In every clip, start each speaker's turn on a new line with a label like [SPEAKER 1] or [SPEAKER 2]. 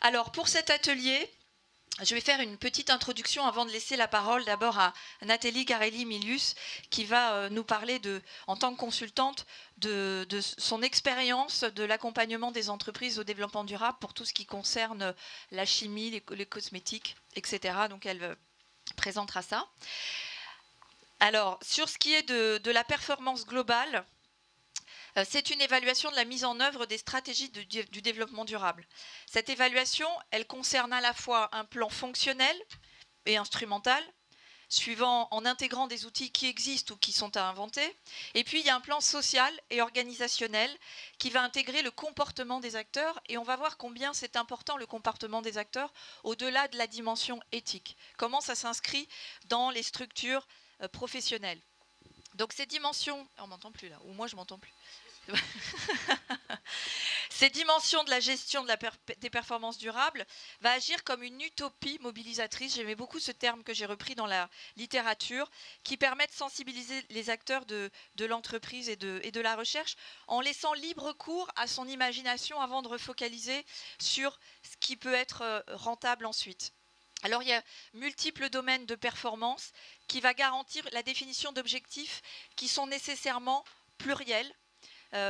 [SPEAKER 1] Alors, pour cet atelier, je vais faire une petite introduction avant de laisser la parole d'abord à Nathalie Garelli-Milius, qui va nous parler, en tant que consultante, de son expérience de l'accompagnement des entreprises au développement durable pour tout ce qui concerne la chimie, les cosmétiques, etc. Donc, elle présentera ça. Alors, sur ce qui est de la performance globale, c'est une évaluation de la mise en œuvre des stratégies du développement durable. Cette évaluation, elle concerne à la fois un plan fonctionnel et instrumental, en intégrant des outils qui existent ou qui sont à inventer. Et puis, il y a un plan social et organisationnel qui va intégrer le comportement des acteurs. Et on va voir combien c'est important le comportement des acteurs au-delà de la dimension éthique. Comment ça s'inscrit dans les structures professionnelles. Donc, ces dimensions... On m'entend plus là, ou moi je m'entends plus. Ces dimensions de la gestion des performances durables va agir comme une utopie mobilisatrice. J'aimais beaucoup ce terme que j'ai repris dans la littérature, qui permet de sensibiliser les acteurs de l'entreprise et de la recherche en laissant libre cours à son imagination avant de refocaliser sur ce qui peut être rentable ensuite. Alors, il y a multiples domaines de performance qui va garantir la définition d'objectifs qui sont nécessairement pluriels,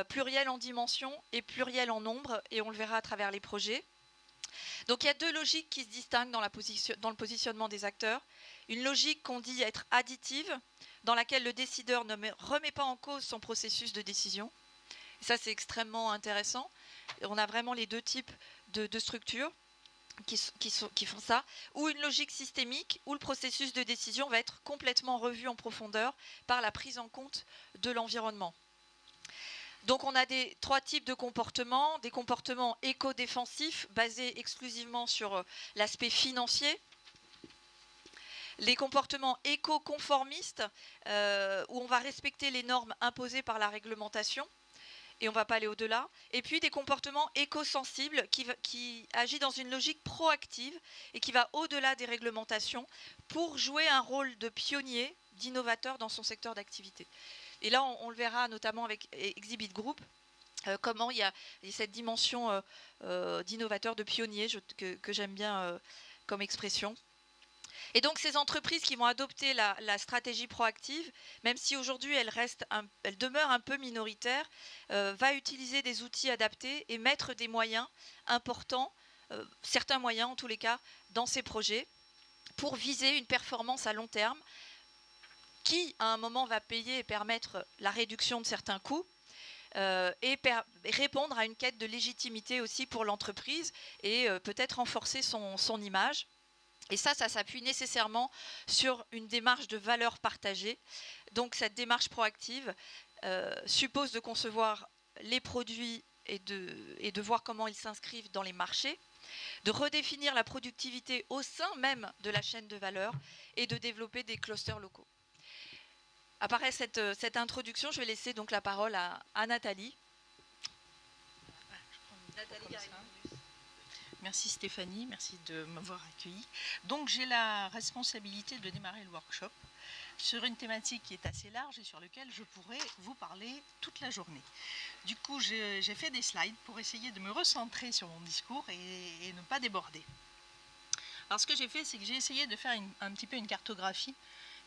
[SPEAKER 1] pluriel en dimension et pluriel en nombre, et on le verra à travers les projets. Donc il y a deux logiques qui se distinguent dans le positionnement des acteurs. Une logique qu'on dit être additive, dans laquelle le décideur ne remet pas en cause son processus de décision. Et ça, c'est extrêmement intéressant. On a vraiment les deux types de structures qui font ça, ou une logique systémique où le processus de décision va être complètement revu en profondeur par la prise en compte de l'environnement. Donc on a trois types de comportements, des comportements éco-défensifs basés exclusivement sur l'aspect financier, les comportements éco-conformistes où on va respecter les normes imposées par la réglementation et on ne va pas aller au-delà, et puis des comportements éco-sensibles qui agissent dans une logique proactive et qui va au-delà des réglementations pour jouer un rôle de pionnier, d'innovateur dans son secteur d'activité. Et là, on le verra notamment avec Exhibit Group, comment il y a cette dimension d'innovateur, de pionnier, que j'aime bien comme expression. Et donc, ces entreprises qui vont adopter la stratégie proactive, même si aujourd'hui elle demeure un peu minoritaire, va utiliser des outils adaptés et mettre des moyens importants, certains moyens en tous les cas, dans ces projets, pour viser une performance à long terme, qui, à un moment, va payer et permettre la réduction de certains coûts et répondre à une quête de légitimité aussi pour l'entreprise et peut-être renforcer son image. Et ça s'appuie nécessairement sur une démarche de valeur partagée. Donc cette démarche proactive suppose de concevoir les produits et de voir comment ils s'inscrivent dans les marchés, de redéfinir la productivité au sein même de la chaîne de valeur et de développer des clusters locaux. Après cette introduction, je vais laisser donc la parole à Nathalie.
[SPEAKER 2] Nathalie Garelli-Milius. Merci Stéphanie, merci de m'avoir accueillie. Donc j'ai la responsabilité de démarrer le workshop sur une thématique qui est assez large et sur laquelle je pourrais vous parler toute la journée. Du coup, j'ai fait des slides pour essayer de me recentrer sur mon discours et ne pas déborder. Alors ce que j'ai fait, c'est que j'ai essayé de faire un petit peu une cartographie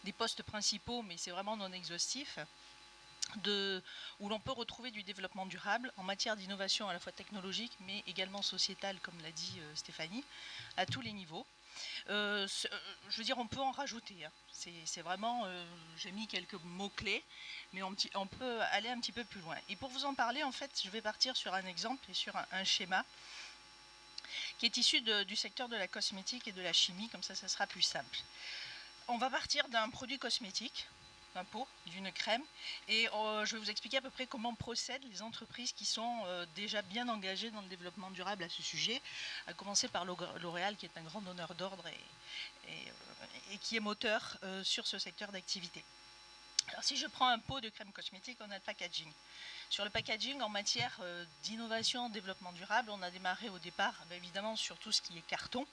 [SPEAKER 2] des postes principaux, mais c'est vraiment non exhaustif, où l'on peut retrouver du développement durable en matière d'innovation à la fois technologique, mais également sociétale, comme l'a dit Stéphanie, à tous les niveaux. Je veux dire, on peut en rajouter. Hein. C'est vraiment, j'ai mis quelques mots-clés, mais on peut aller un petit peu plus loin. Et pour vous en parler, en fait, je vais partir sur un exemple et sur un schéma qui est issu du secteur de la cosmétique et de la chimie, comme ça sera plus simple. On va partir d'un produit cosmétique, d'un pot, d'une crème, et je vais vous expliquer à peu près comment procèdent les entreprises qui sont déjà bien engagées dans le développement durable à ce sujet, à commencer par L'Oréal, qui est un grand donneur d'ordre et qui est moteur sur ce secteur d'activité. Alors si je prends un pot de crème cosmétique, on a le packaging. Sur le packaging, en matière d'innovation, développement durable, on a démarré au départ, évidemment, sur tout ce qui est carton.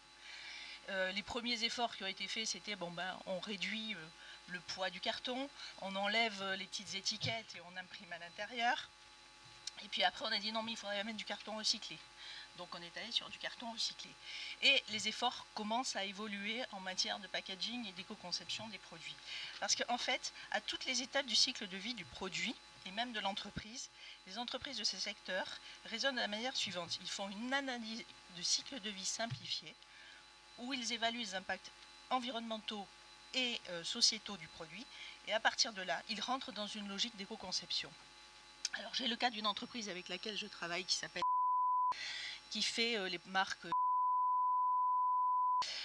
[SPEAKER 2] Les premiers efforts qui ont été faits, c'était on réduit le poids du carton, on enlève les petites étiquettes et on imprime à l'intérieur. Et puis après, on a dit non, mais il faudrait mettre du carton recyclé. Donc on est allé sur du carton recyclé. Et les efforts commencent à évoluer en matière de packaging et d'éco-conception des produits. Parce qu'en fait, à toutes les étapes du cycle de vie du produit, et même de l'entreprise, les entreprises de ce secteur raisonnent de la manière suivante. Ils font une analyse de cycle de vie simplifié, où ils évaluent les impacts environnementaux et sociétaux du produit. Et à partir de là, ils rentrent dans une logique d'éco-conception. Alors j'ai le cas d'une entreprise avec laquelle je travaille qui fait les marques.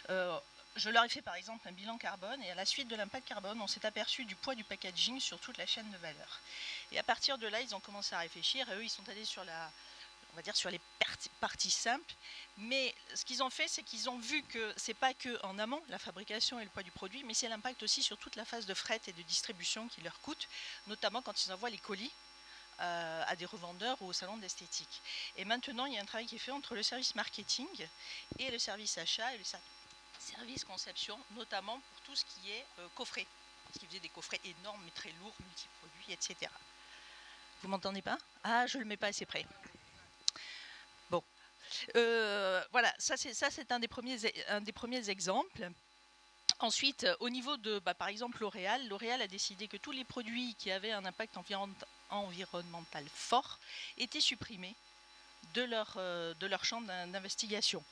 [SPEAKER 2] Je leur ai fait par exemple un bilan carbone et à la suite de l'impact carbone, on s'est aperçu du poids du packaging sur toute la chaîne de valeur. Et à partir de là, ils ont commencé à réfléchir et eux, ils sont allés sur on va dire sur les parties simples. Mais ce qu'ils ont fait, c'est qu'ils ont vu que c'est pas que en amont la fabrication et le poids du produit, mais c'est l'impact aussi sur toute la phase de fret et de distribution qui leur coûte, notamment quand ils envoient les colis à des revendeurs ou au salon d'esthétique. Et maintenant, il y a un travail qui est fait entre le service marketing et le service achat et le service conception, notamment pour tout ce qui est coffret. Parce qu'ils faisaient des coffrets énormes, mais très lourds, multiproduits, etc. Vous m'entendez pas? Ah, je le mets pas assez près. Bon. Voilà, ça c'est un des premiers exemples. Ensuite, au niveau de, par exemple, L'Oréal a décidé que tous les produits qui avaient un impact environnemental fort étaient supprimés de leur champ d'investigation.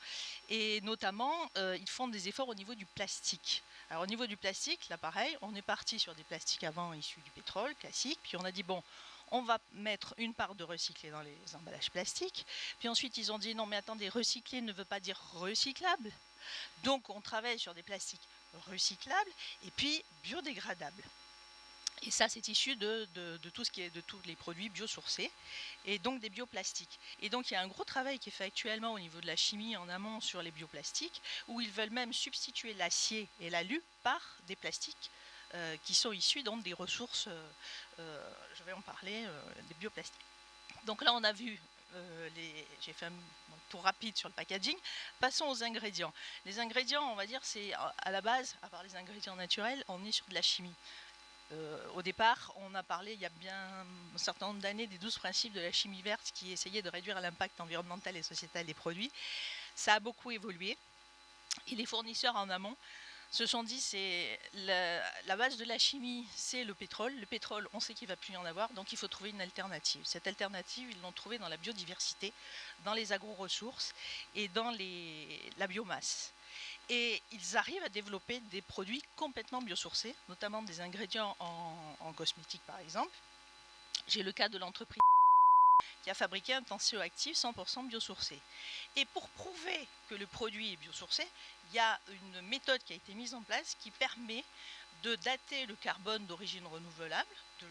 [SPEAKER 2] Et notamment, ils font des efforts au niveau du plastique. Alors au niveau du plastique, là pareil, on est parti sur des plastiques avant issus du pétrole, classique, puis on a dit bon, on va mettre une part de recyclé dans les emballages plastiques. Puis ensuite, ils ont dit non mais attendez, recyclé ne veut pas dire recyclable. Donc on travaille sur des plastiques recyclables et puis biodégradables. Et ça, c'est issu de tout ce qui est de tous les produits biosourcés et donc des bioplastiques. Et donc il y a un gros travail qui est fait actuellement au niveau de la chimie en amont sur les bioplastiques, où ils veulent même substituer l'acier et l'alu par des plastiques qui sont issus donc des ressources, je vais en parler, des bioplastiques. Donc là, on a vu j'ai fait un tour rapide sur le packaging. Passons aux ingrédients. Les ingrédients, on va dire, c'est à la base, à part les ingrédients naturels, on est sur de la chimie. Au départ, on a parlé il y a bien un certain nombre d'années des 12 principes de la chimie verte qui essayaient de réduire l'impact environnemental et sociétal des produits. Ça a beaucoup évolué. Et les fournisseurs en amont se sont dit c'est la base de la chimie, c'est le pétrole. Le pétrole, on sait qu'il ne va plus y en avoir, donc il faut trouver une alternative. Cette alternative, ils l'ont trouvée dans la biodiversité, dans les agro-ressources et dans la biomasse. Et ils arrivent à développer des produits complètement biosourcés, notamment des ingrédients en cosmétique par exemple. J'ai le cas de l'entreprise qui a fabriqué un tensioactif 100% biosourcé. Et pour prouver que le produit est biosourcé, il y a une méthode qui a été mise en place qui permet de dater le carbone d'origine renouvelable, de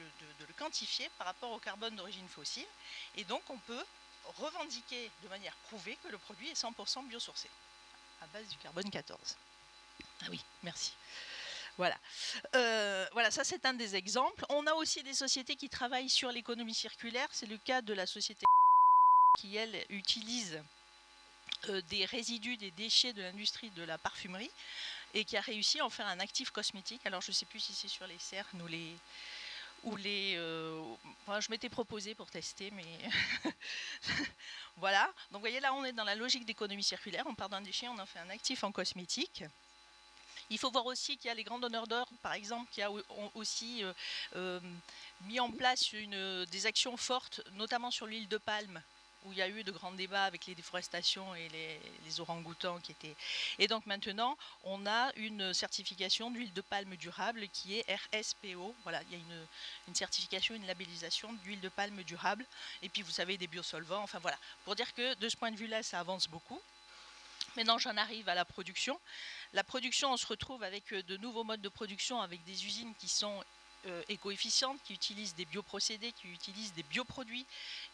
[SPEAKER 2] le quantifier par rapport au carbone d'origine fossile. Et donc on peut revendiquer de manière prouvée que le produit est 100% biosourcé, à base du carbone 14. Ah oui, merci. Voilà. Voilà, ça c'est un des exemples. On a aussi des sociétés qui travaillent sur l'économie circulaire. C'est le cas de la société qui, elle, utilise des résidus, des déchets de l'industrie de la parfumerie et qui a réussi à en faire un actif cosmétique. Alors je ne sais plus si c'est sur les cernes ou les enfin, je m'étais proposé pour tester, mais voilà. Donc vous voyez, là on est dans la logique d'économie circulaire. On part d'un déchet, on en fait un actif en cosmétique. Il faut voir aussi qu'il y a les grands donneurs d'ordre, par exemple, qui ont aussi mis en place des actions fortes, notamment sur l'huile de palme, où il y a eu de grands débats avec les déforestations et les orang-outans qui étaient. Et donc maintenant, on a une certification d'huile de palme durable qui est RSPO. Voilà, il y a une certification, une labellisation d'huile de palme durable. Et puis vous savez, des biosolvants. Enfin voilà, pour dire que de ce point de vue-là, ça avance beaucoup. Maintenant, j'en arrive à la production. La production, on se retrouve avec de nouveaux modes de production, avec des usines qui sont éco-efficientes, qui utilisent des bioprocédés, qui utilisent des bioproduits,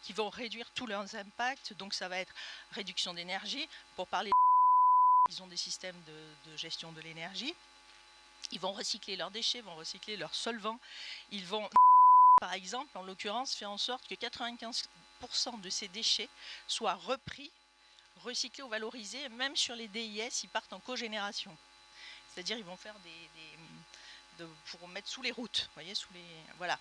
[SPEAKER 2] qui vont réduire tous leurs impacts. Donc ça va être réduction d'énergie. Pour parler, ils ont des systèmes de gestion de l'énergie. Ils vont recycler leurs déchets, vont recycler leurs solvants. Ils vont, par exemple, en l'occurrence, faire en sorte que 95% de ces déchets soient repris, recyclés ou valorisés. Même sur les DIS, ils partent en cogénération. C'est-à-dire ils vont faire pour mettre sous les routes, vous voyez, voilà.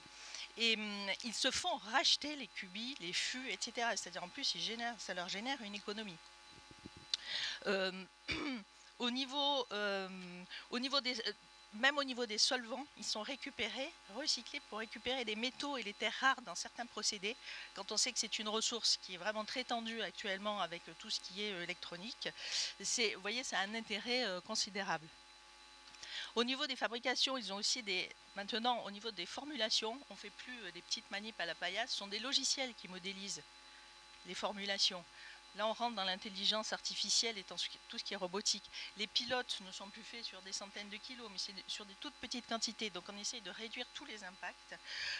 [SPEAKER 2] Et ils se font racheter les cubis, les fûts, etc. C'est-à-dire en plus, ça leur génère une économie. Au niveau des... Même au niveau des solvants, ils sont récupérés, recyclés pour récupérer les métaux et les terres rares dans certains procédés. Quand on sait que c'est une ressource qui est vraiment très tendue actuellement avec tout ce qui est électronique, vous voyez, ça a un intérêt considérable. Au niveau des fabrications, ils ont aussi maintenant, au niveau des formulations, on ne fait plus des petites manips à la paillasse, ce sont des logiciels qui modélisent les formulations. Là, on rentre dans l'intelligence artificielle et tout ce qui est robotique. Les pilotes ne sont plus faits sur des centaines de kilos, mais c'est sur des toutes petites quantités. Donc, on essaye de réduire tous les impacts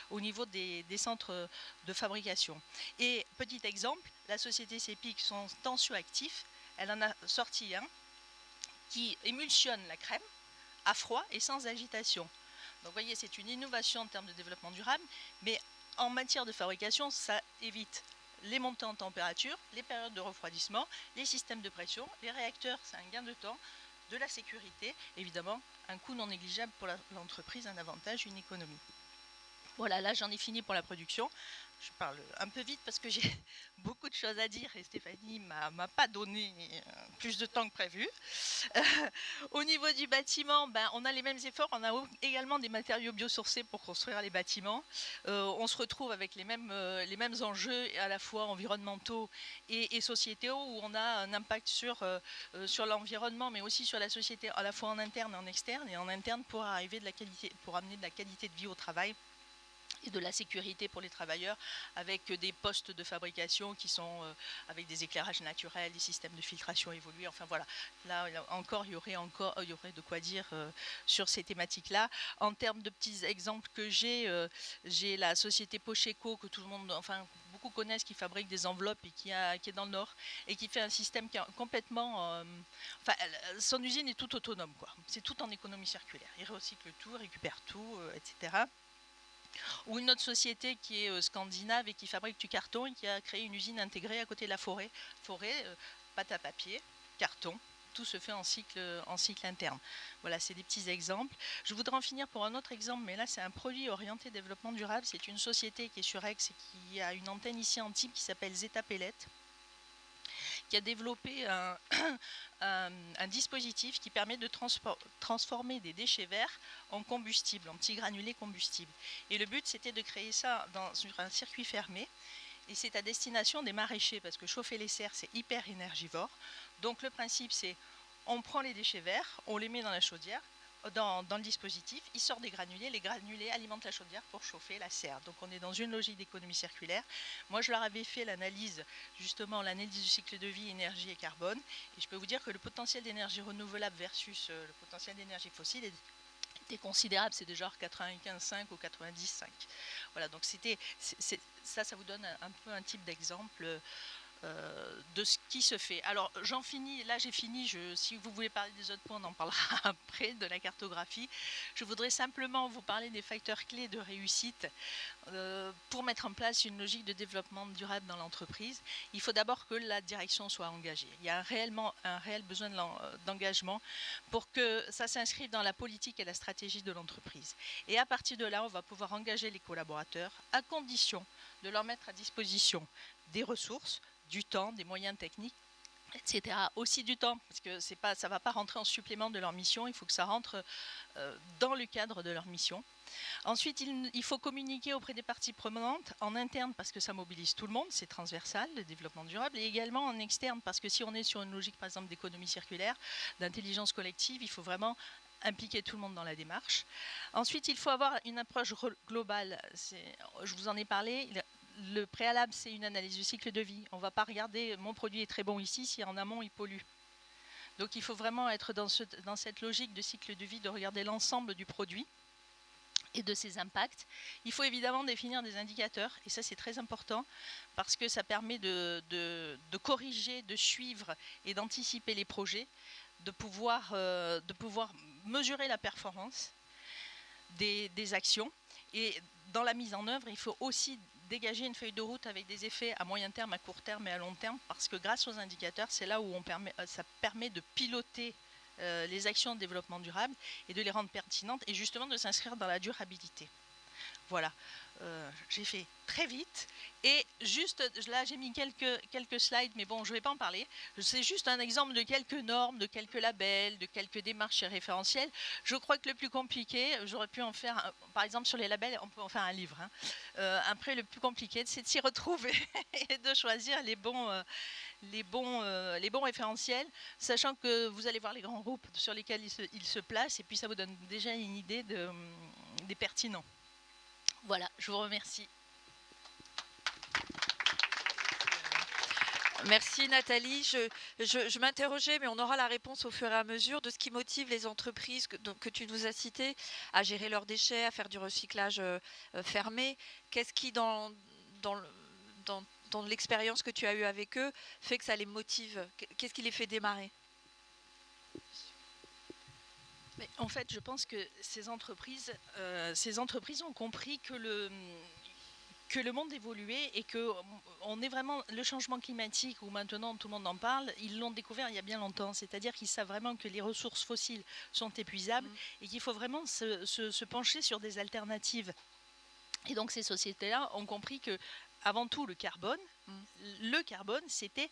[SPEAKER 2] au niveau des centres de fabrication. Et petit exemple, la société CEPIC, son tensioactif, elle en a sorti un qui émulsionne la crème à froid et sans agitation. Donc, vous voyez, c'est une innovation en termes de développement durable, mais en matière de fabrication, ça évite les montées en température, les périodes de refroidissement, les systèmes de pression, les réacteurs, c'est un gain de temps, de la sécurité, évidemment, un coût non négligeable pour l'entreprise, un avantage, une économie. Voilà, là j'en ai fini pour la production. Je parle un peu vite parce que j'ai beaucoup de choses à dire et Stéphanie ne m'a pas donné plus de temps que prévu. Au niveau du bâtiment, on a les mêmes efforts, on a également des matériaux biosourcés pour construire les bâtiments. On se retrouve avec les mêmes enjeux à la fois environnementaux et sociétaux où on a un impact sur l'environnement mais aussi sur la société à la fois en interne et en externe. Et en interne pour amener de la qualité de vie au travail et de la sécurité pour les travailleurs avec des postes de fabrication qui sont avec des éclairages naturels, des systèmes de filtration évolués. Enfin voilà, là encore il y aurait de quoi dire sur ces thématiques-là. En termes de petits exemples que j'ai la société Pocheco que tout le monde, enfin beaucoup connaissent, qui fabrique des enveloppes et qui est dans le Nord et qui fait un système qui est complètement... son usine est toute autonome, quoi. C'est tout en économie circulaire. Il recycle tout, récupère tout, etc. Ou une autre société qui est scandinave et qui fabrique du carton et qui a créé une usine intégrée à côté de la forêt. Pâte à papier, carton, tout se fait en cycle interne. Voilà, c'est des petits exemples. Je voudrais en finir pour un autre exemple, mais là c'est un produit orienté développement durable. C'est une société qui est sur Aix et qui a une antenne ici en Antibes qui s'appelle Zeta Pellet, qui a développé un dispositif qui permet de transformer des déchets verts en combustible, en petits granulés combustibles. Et le but, c'était de créer ça sur un circuit fermé. Et c'est à destination des maraîchers, parce que chauffer les serres, c'est hyper énergivore. Donc le principe, c'est on prend les déchets verts, on les met dans la chaudière, dans le dispositif, il sort des granulés, les granulés alimentent la chaudière pour chauffer la serre. Donc on est dans une logique d'économie circulaire. Moi je leur avais fait l'analyse, justement l'analyse du cycle de vie, énergie et carbone, et je peux vous dire que le potentiel d'énergie renouvelable versus le potentiel d'énergie fossile était considérable, c'est de genre 95,5 ou 90,5. Voilà, donc ça vous donne un peu un type d'exemple de ce qui se fait. Alors j'en finis, là j'ai fini, si vous voulez parler des autres points on en parlera après, de la cartographie. Je voudrais simplement vous parler des facteurs clés de réussite pour mettre en place une logique de développement durable dans l'entreprise. Il faut d'abord que la direction soit engagée. Il y a un réel besoin d'engagement pour que ça s'inscrive dans la politique et la stratégie de l'entreprise. Et à partir de là, on va pouvoir engager les collaborateurs à condition de leur mettre à disposition des ressources, du temps, des moyens techniques, etc. Aussi du temps, parce que ça ne va pas rentrer en supplément de leur mission, il faut que ça rentre dans le cadre de leur mission. Ensuite, il faut communiquer auprès des parties prenantes en interne parce que ça mobilise tout le monde, c'est transversal, le développement durable, et également en externe parce que si on est sur une logique, par exemple, d'économie circulaire, d'intelligence collective, il faut vraiment impliquer tout le monde dans la démarche. Ensuite, il faut avoir une approche globale. Je vous en ai parlé. Le préalable, c'est une analyse du cycle de vie. On ne va pas regarder mon produit est très bon ici si en amont il pollue. Donc il faut vraiment être dans cette logique de cycle de vie, de regarder l'ensemble du produit et de ses impacts. Il faut évidemment définir des indicateurs, et ça c'est très important, parce que ça permet de corriger, de suivre et d'anticiper les projets, de pouvoir mesurer la performance des actions. Et dans la mise en œuvre, il faut aussi dégager une feuille de route avec des effets à moyen terme, à court terme et à long terme, parce que grâce aux indicateurs, c'est là où ça permet de piloter les actions de développement durable et de les rendre pertinentes et justement de s'inscrire dans la durabilité. Voilà, j'ai fait très vite. Et juste, là j'ai mis quelques slides, mais bon, je ne vais pas en parler. C'est juste un exemple de quelques normes, de quelques labels, de quelques démarches et référentiels. Je crois que le plus compliqué, j'aurais pu en faire, par exemple sur les labels, on peut en faire un livre. Hein. Après, le plus compliqué, c'est de s'y retrouver et de choisir les bons référentiels, sachant que vous allez voir les grands groupes sur lesquels ils se placent, et puis ça vous donne déjà une idée des pertinents. Voilà, je vous remercie.
[SPEAKER 1] Merci Nathalie. Je m'interrogeais, mais on aura la réponse au fur et à mesure, de ce qui motive les entreprises que tu nous as citées à gérer leurs déchets, à faire du recyclage fermé. Qu'est-ce qui, dans l'expérience que tu as eue avec eux, fait que ça les motive? Qu'est-ce qui les fait démarrer?
[SPEAKER 2] Mais en fait, je pense que ces entreprises ont compris que le monde évoluait et que on est vraiment le changement climatique où maintenant tout le monde en parle, ils l'ont découvert il y a bien longtemps. C'est-à-dire qu'ils savent vraiment que les ressources fossiles sont épuisables et qu'il faut vraiment se pencher sur des alternatives. Et donc ces sociétés-là ont compris que avant tout le carbone, c'était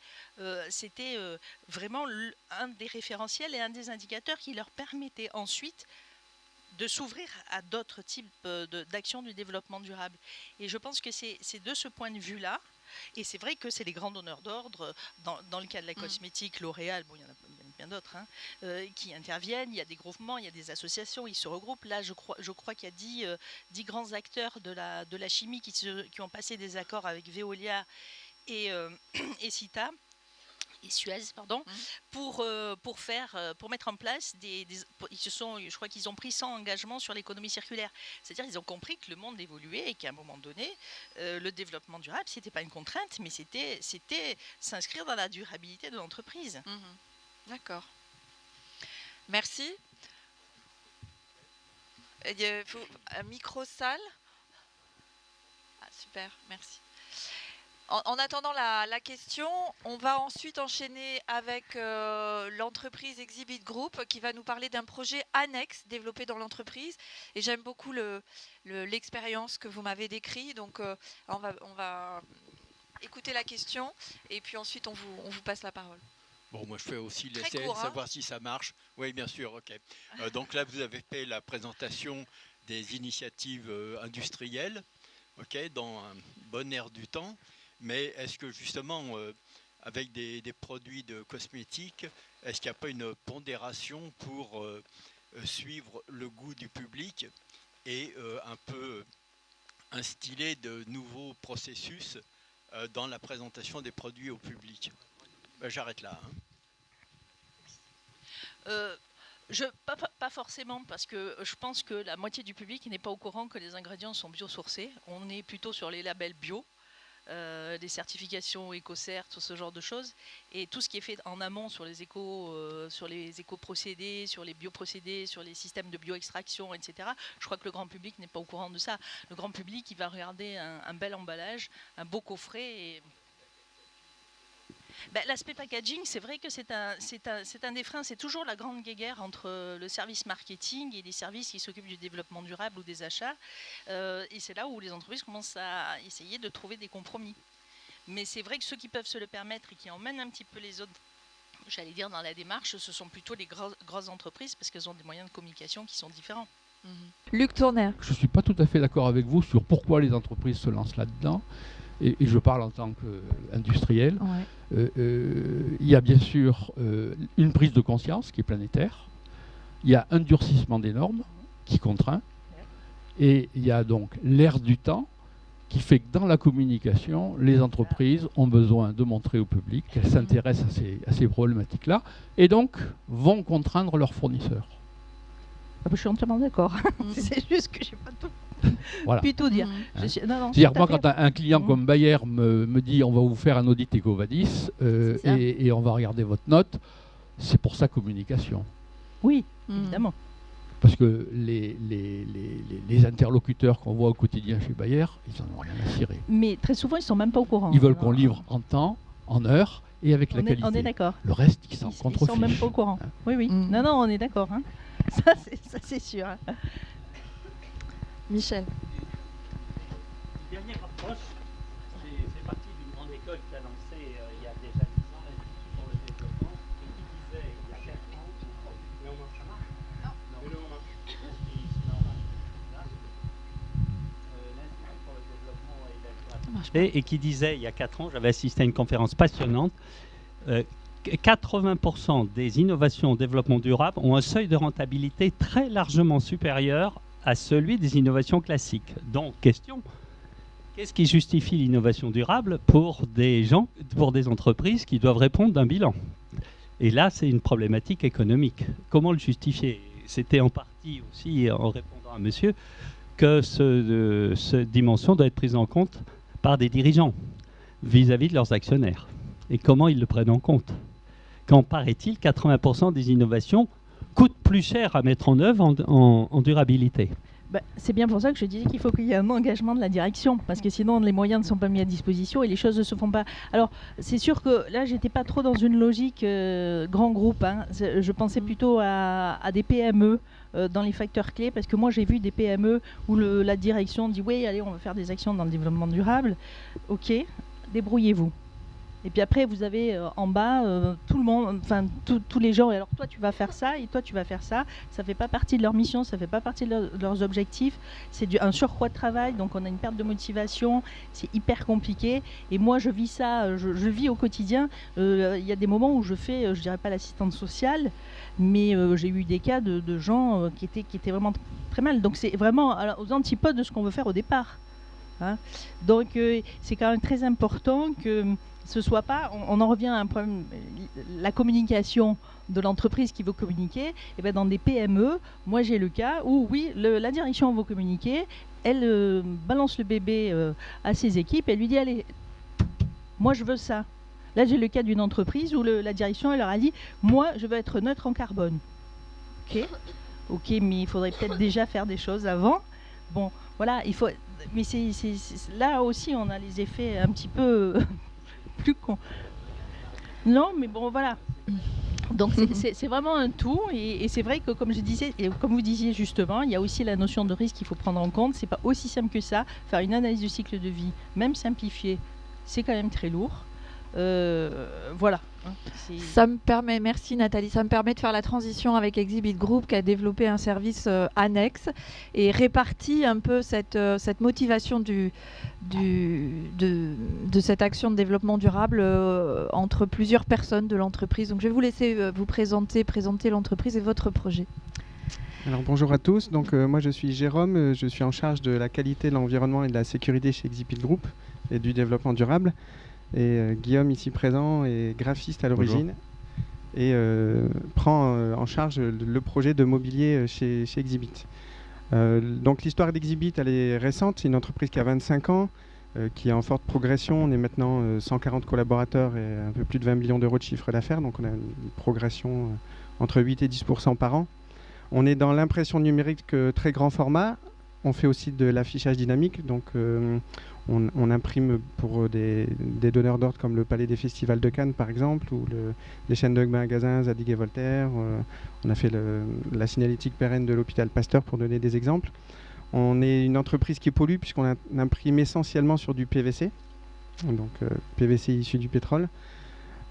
[SPEAKER 2] vraiment un des référentiels et un des indicateurs qui leur permettait ensuite de s'ouvrir à d'autres types d'actions du développement durable. Et je pense que c'est de ce point de vue-là, et c'est vrai que c'est les grands donneurs d'ordre, dans le cas de la cosmétique, L'Oréal, bon, il y en a bien d'autres, qui interviennent, il y a des groupements, il y a des associations, ils se regroupent. Là, je crois qu'il y a 10 grands acteurs de la chimie qui ont passé des accords avec Veolia et Cita. Et Suez, pardon, pour mettre en place je crois qu'ils ont pris 100 engagements sur l'économie circulaire. C'est-à-dire qu'ils ont compris que le monde évoluait et qu'à un moment donné, le développement durable, c'était pas une contrainte, mais c'était s'inscrire dans la durabilité de l'entreprise.
[SPEAKER 1] D'accord. Merci. Il faut un micro-salle. Ah, super, merci. En attendant la question, on va ensuite enchaîner avec l'entreprise Exhibit Group qui va nous parler d'un projet annexe développé dans l'entreprise. Et j'aime beaucoup l'expérience que vous m'avez décrite. Donc, on va écouter la question et puis ensuite, on vous passe la parole.
[SPEAKER 3] Bon, moi, je fais aussi l'essai, savoir si ça marche. Oui, bien sûr, ok. Donc là, vous avez fait la présentation des initiatives industrielles, ok, dans un bon air du temps. Mais est-ce que justement, avec des produits de cosmétiques, est-ce qu'il n'y a pas une pondération pour suivre le goût du public et un peu instiller de nouveaux processus dans la présentation des produits au public? J'arrête là.
[SPEAKER 2] Pas forcément, parce que je pense que la moitié du public n'est pas au courant que les ingrédients sont biosourcés. On est plutôt sur les labels bio. Des certifications écocert, tout ce genre de choses, et tout ce qui est fait en amont sur les éco-procédés, sur les bioprocédés, sur les systèmes de bioextraction, etc. Je crois que le grand public n'est pas au courant de ça. Le grand public, il va regarder un bel emballage, un beau coffret. Et l'aspect packaging, c'est vrai que c'est un des freins. C'est toujours la grande guéguerre entre le service marketing et les services qui s'occupent du développement durable ou des achats. Et c'est là où les entreprises commencent à essayer de trouver des compromis. Mais c'est vrai que ceux qui peuvent se le permettre et qui emmènent un petit peu les autres, j'allais dire, dans la démarche, ce sont plutôt les grosses entreprises parce qu'elles ont des moyens de communication qui sont différents.
[SPEAKER 1] Luc Tournaire.
[SPEAKER 4] Je ne suis pas tout à fait d'accord avec vous sur pourquoi les entreprises se lancent là-dedans. Et je parle en tant qu'industriel. Ouais. Il y a bien sûr une prise de conscience qui est planétaire. Il y a un durcissement des normes qui contraint. Et il y a donc l'ère du temps qui fait que dans la communication, les entreprises ont besoin de montrer au public qu'elles s'intéressent à ces problématiques-là et donc vont contraindre leurs fournisseurs.
[SPEAKER 5] Je suis entièrement d'accord. C'est juste que je n'ai pas tout.
[SPEAKER 4] Voilà.
[SPEAKER 5] Puis tout dire.
[SPEAKER 4] C'est-à-dire moi, quand un client comme Bayer me dit on va vous faire un audit EcoVadis et on va regarder votre note, c'est pour sa communication.
[SPEAKER 5] Oui, évidemment.
[SPEAKER 4] Parce que les interlocuteurs qu'on voit au quotidien chez Bayer, ils n'en ont rien à cirer.
[SPEAKER 5] Mais très souvent, ils ne sont même pas au courant.
[SPEAKER 4] Ils veulent qu'on livre en temps, en heure et avec la qualité.
[SPEAKER 5] On est d'accord.
[SPEAKER 4] Le reste, ils s'en contrefichent.
[SPEAKER 5] Ils ne sont même pas au courant. Oui, oui. Non, on est d'accord. Ça, c'est sûr.
[SPEAKER 1] Michel.
[SPEAKER 6] dernière approche, c'est parti d'une grande école qui a lancé il y a déjà 10 ans l'Institut pour le développement et qui disait il y a 4 ans, ça marche? Non. L'Institut pour le développement et qui disait il y a 4 ans, j'avais assisté à une conférence passionnante, 80% des innovations en développement durable ont un seuil de rentabilité très largement supérieur à celui des innovations classiques. Donc, question, qu'est-ce qui justifie l'innovation durable pour des gens, pour des entreprises qui doivent répondre d'un bilan? Et là, c'est une problématique économique. Comment le justifier? C'était en partie aussi, en répondant à monsieur, que cette dimension doit être prise en compte par des dirigeants vis-à-vis de leurs actionnaires. Et comment ils le prennent en compte? Quand, paraît-il, 80% des innovations coûtent plus cher à mettre en œuvre en durabilité.
[SPEAKER 5] Bah, c'est bien pour ça que je disais qu'il faut qu'il y ait un engagement de la direction, parce que sinon les moyens ne sont pas mis à disposition et les choses ne se font pas. Alors c'est sûr que là j'étais pas trop dans une logique grand groupe, hein. Je pensais plutôt à des PME dans les facteurs clés, parce que moi j'ai vu des PME où la direction dit oui allez on va faire des actions dans le développement durable, ok, débrouillez-vous. Et puis après, vous avez en bas tout le monde, enfin tous les gens. Et alors toi, tu vas faire ça et toi, tu vas faire ça. Ça fait pas partie de leur mission, ça fait pas partie de leurs objectifs. C'est un surcroît de travail, donc on a une perte de motivation. C'est hyper compliqué. Et moi, je vis ça, je vis au quotidien. Il y a des moments où je fais, je dirais pas l'assistante sociale, mais j'ai eu des cas de gens qui étaient vraiment très mal. Donc c'est vraiment aux antipodes de ce qu'on veut faire au départ. Hein. Donc c'est quand même très important que ce soit pas, on en revient à un problème, la communication de l'entreprise qui veut communiquer. Et bien dans des PME, moi j'ai le cas où oui, la direction veut communiquer, elle balance le bébé à ses équipes, elle lui dit allez, moi je veux ça. Là j'ai le cas d'une entreprise où la direction elle leur a dit moi je veux être neutre en carbone. Ok, mais il faudrait peut-être déjà faire des choses avant. Bon, voilà, il faut, mais là aussi on a les effets un petit peu plus con. Non, mais bon, voilà. Donc c'est vraiment un tout, et c'est vrai que comme je disais, et comme vous disiez justement, il y a aussi la notion de risque qu'il faut prendre en compte. C'est pas aussi simple que ça. Faire une analyse du cycle de vie, même simplifiée, c'est quand même très lourd. Voilà.
[SPEAKER 1] Ça me permet, merci Nathalie, ça me permet de faire la transition avec Exhibit Group qui a développé un service annexe et répartit un peu cette motivation de cette action de développement durable entre plusieurs personnes de l'entreprise. Donc je vais vous laisser vous présenter l'entreprise et votre projet.
[SPEAKER 7] Alors bonjour à tous, donc moi je suis Jérôme, je suis en charge de la qualité, de l'environnement et de la sécurité chez Exhibit Group et du développement durable. Et Guillaume, ici présent, est graphiste à l'origine et prend en charge le projet de mobilier chez Exhibit. Donc l'histoire d'Exhibit, elle est récente. C'est une entreprise qui a 25 ans, qui est en forte progression. On est maintenant 140 collaborateurs et un peu plus de 20 millions d'euros de chiffre d'affaires. Donc on a une progression entre 8 et 10% par an. On est dans l'impression numérique très grand format. On fait aussi de l'affichage dynamique. Donc on imprime pour des donneurs d'ordre comme le Palais des Festivals de Cannes par exemple, ou les chaînes de magasins Zadig et Voltaire. On a fait la signalétique pérenne de l'hôpital Pasteur pour donner des exemples. On est une entreprise qui pollue puisqu'on imprime essentiellement sur du PVC, donc PVC issu du pétrole.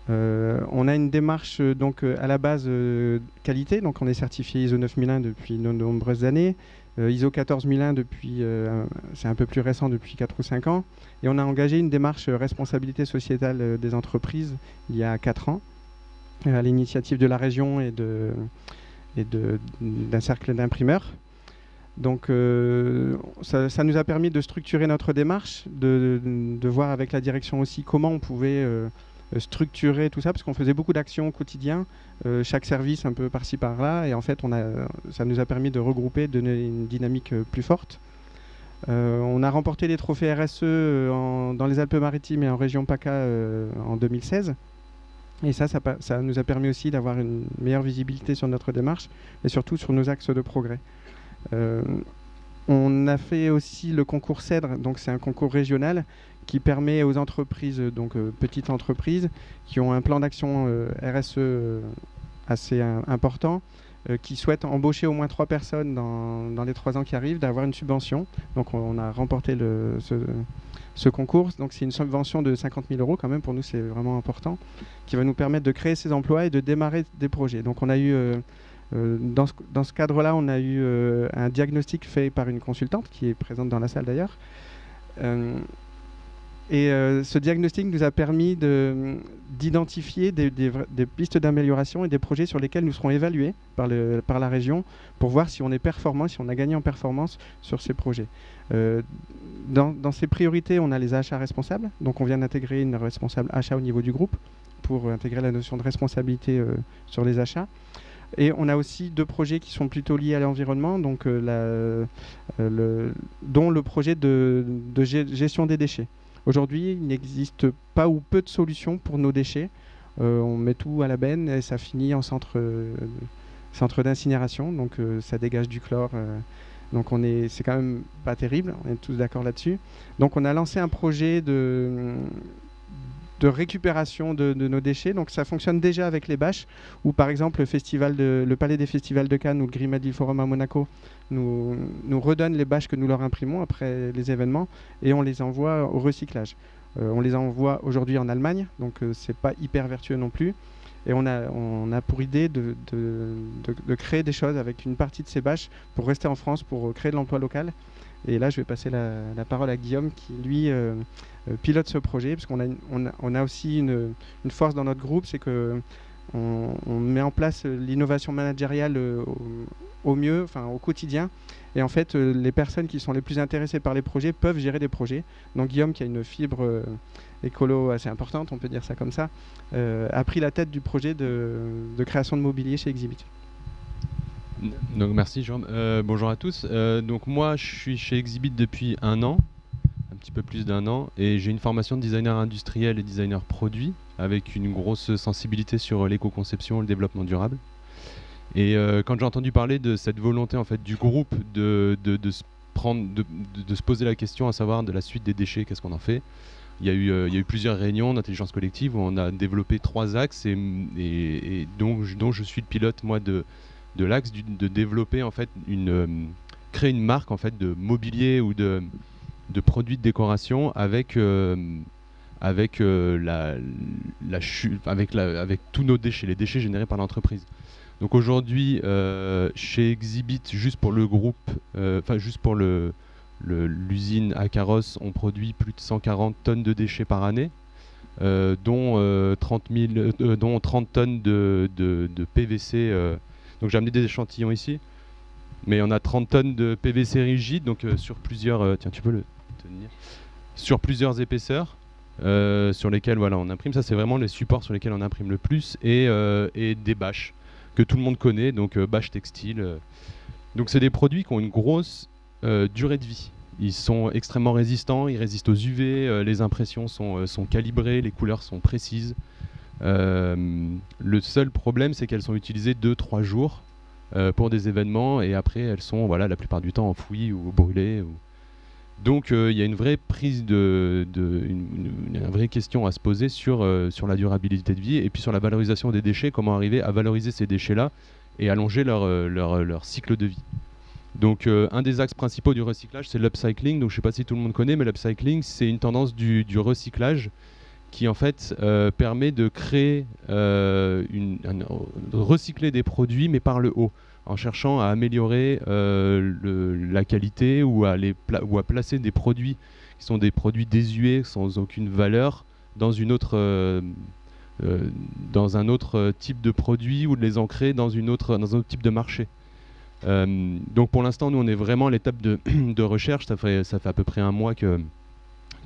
[SPEAKER 7] On a une démarche donc à la base qualité, donc on est certifié ISO 9001 depuis de nombreuses années. ISO 14001 depuis, c'est un peu plus récent, depuis 4 ou 5 ans. Et on a engagé une démarche responsabilité sociétale des entreprises il y a 4 ans, à l'initiative de la région et d'un cercle d'imprimeurs. Donc ça nous a permis de structurer notre démarche, de voir avec la direction aussi comment on pouvait structurer tout ça, parce qu'on faisait beaucoup d'actions au quotidien, chaque service un peu par-ci par-là, et en fait ça nous a permis de regrouper, de donner une dynamique plus forte. On a remporté les trophées RSE dans les Alpes-Maritimes et en région PACA en 2016, et ça nous a permis aussi d'avoir une meilleure visibilité sur notre démarche et surtout sur nos axes de progrès. On a fait aussi le concours CEDRE, donc c'est un concours régional qui permet aux entreprises, donc petites entreprises, qui ont un plan d'action RSE assez important, qui souhaitent embaucher au moins 3 personnes dans les 3 ans qui arrivent, d'avoir une subvention. Donc on a remporté ce concours. Donc c'est une subvention de 50 000 € quand même, pour nous c'est vraiment important, qui va nous permettre de créer ces emplois et de démarrer des projets. Donc on a eu, dans ce cadre-là, on a eu un diagnostic fait par une consultante qui est présente dans la salle d'ailleurs. Ce diagnostic nous a permis d'identifier des pistes d'amélioration et des projets sur lesquels nous serons évalués par la région pour voir si on est performant, si on a gagné en performance sur ces projets. Dans ces priorités, on a les achats responsables. Donc on vient d'intégrer une responsable achat au niveau du groupe pour intégrer la notion de responsabilité sur les achats. Et on a aussi 2 projets qui sont plutôt liés à l'environnement, donc dont le projet de gestion des déchets. Aujourd'hui, il n'existe pas ou peu de solutions pour nos déchets. On met tout à la benne et ça finit en centre d'incinération, donc ça dégage du chlore. Donc c'est quand même pas terrible, on est tous d'accord là-dessus. Donc on a lancé un projet de récupération de nos déchets. Donc ça fonctionne déjà avec les bâches, où par exemple le Palais des Festivals de Cannes ou le Grimaldi Forum à Monaco nous redonnent les bâches que nous leur imprimons après les événements et on les envoie au recyclage. On les envoie aujourd'hui en Allemagne, donc c'est pas hyper vertueux non plus. Et on a pour idée de créer des choses avec une partie de ces bâches pour rester en France, pour créer de l'emploi local. Et là, je vais passer la parole à Guillaume qui, lui, pilote ce projet, parce qu'on a aussi une force dans notre groupe, c'est qu'on met en place l'innovation managériale au mieux, enfin au quotidien. Et en fait, les personnes qui sont les plus intéressées par les projets peuvent gérer des projets. Donc Guillaume, qui a une fibre écolo assez importante, on peut dire ça comme ça, a pris la tête du projet de création de mobilier chez Exhibit.
[SPEAKER 8] Donc merci Jérôme. Bonjour à tous. Donc moi je suis chez Exhibit depuis 1 an, un petit peu plus d'1 an, et j'ai une formation de designer industriel et designer produit avec une grosse sensibilité sur l'éco-conception et le développement durable. Et quand j'ai entendu parler de cette volonté en fait du groupe de se poser la question à savoir de la suite des déchets, qu'est-ce qu'on en fait, il y a eu plusieurs réunions d'intelligence collective où on a développé 3 axes et dont je suis le pilote moi de l'axe de développer en fait créer une marque en fait de mobilier ou de produits de décoration avec tous nos déchets, les déchets générés par l'entreprise. Donc aujourd'hui chez Exhibit, juste pour le groupe, juste pour l'usine à carrosse, on produit plus de 140 tonnes de déchets par année, dont 30 tonnes de PVC. Donc j'ai amené des échantillons ici, mais on a 30 tonnes de PVC rigide, donc sur plusieurs, tiens tu peux le tenir, sur plusieurs épaisseurs, sur lesquelles voilà, on imprime. Ça c'est vraiment les supports sur lesquels on imprime le plus, et des bâches que tout le monde connaît, donc bâches textiles. Donc c'est des produits qui ont une grosse durée de vie. Ils sont extrêmement résistants, ils résistent aux UV, les impressions sont calibrées, les couleurs sont précises. Le seul problème, c'est qu'elles sont utilisées 2-3 jours pour des événements, et après elles sont la plupart du temps enfouies ou brûlées. Donc il y a une vraie prise une vraie question à se poser sur la durabilité de vie et puis sur la valorisation des déchets, comment arriver à valoriser ces déchets-là et allonger leur cycle de vie. Donc un des axes principaux du recyclage, c'est l'upcycling. Donc je ne sais pas si tout le monde connaît, mais l'upcycling, c'est une tendance du recyclage qui en fait permet de créer, de recycler des produits mais par le haut, en cherchant à améliorer la qualité ou à placer des produits qui sont des produits désuets sans aucune valeur dans un autre type de produit, ou de les ancrer dans un autre type de marché. Donc pour l'instant, nous on est vraiment à l'étape de recherche. Ça fait à peu près 1 mois que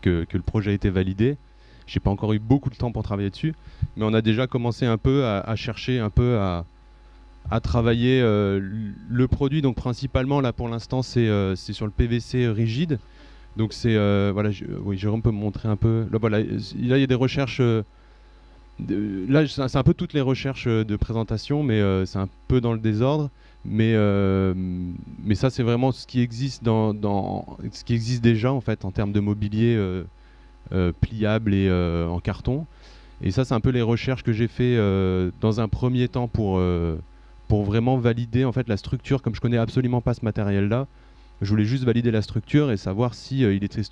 [SPEAKER 8] le projet a été validé. J'ai pas encore eu beaucoup de temps pour travailler dessus, mais on a déjà commencé un peu à chercher un peu à travailler le produit. Donc principalement là pour l'instant c'est sur le PVC rigide. Donc c'est oui, Jérôme peut me montrer un peu. Là il y a des recherches. Là c'est un peu toutes les recherches de présentation, mais c'est un peu dans le désordre. Mais ça c'est vraiment ce qui existe ce qui existe déjà en fait en termes de mobilier pliable et en carton. Et ça c'est un peu les recherches que j'ai fait dans un premier temps pour pour vraiment valider en fait la structure. Comme je connais absolument pas ce matériel-là, je voulais juste valider la structure et savoir si il était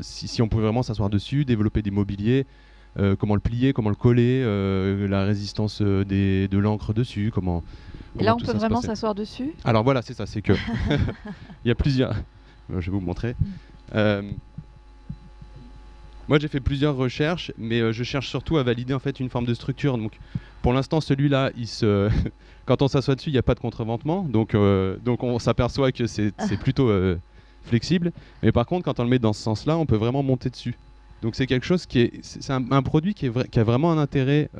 [SPEAKER 8] si on pouvait vraiment s'asseoir dessus, développer des mobiliers, comment le plier, comment le coller, la résistance de l'encre dessus, comment.
[SPEAKER 9] Et là, on peut vraiment s'asseoir dessus?
[SPEAKER 8] Alors voilà, c'est ça, c'est que il y a plusieurs. Je vais vous montrer. Moi, j'ai fait plusieurs recherches, mais je cherche surtout à valider en fait une forme de structure. Donc, pour l'instant, celui-là, quand on s'assoit dessus, il n'y a pas de contreventement, donc on s'aperçoit que c'est plutôt flexible. Mais par contre, quand on le met dans ce sens-là, on peut vraiment monter dessus. Donc c'est quelque chose c'est un produit qui a vraiment un intérêt,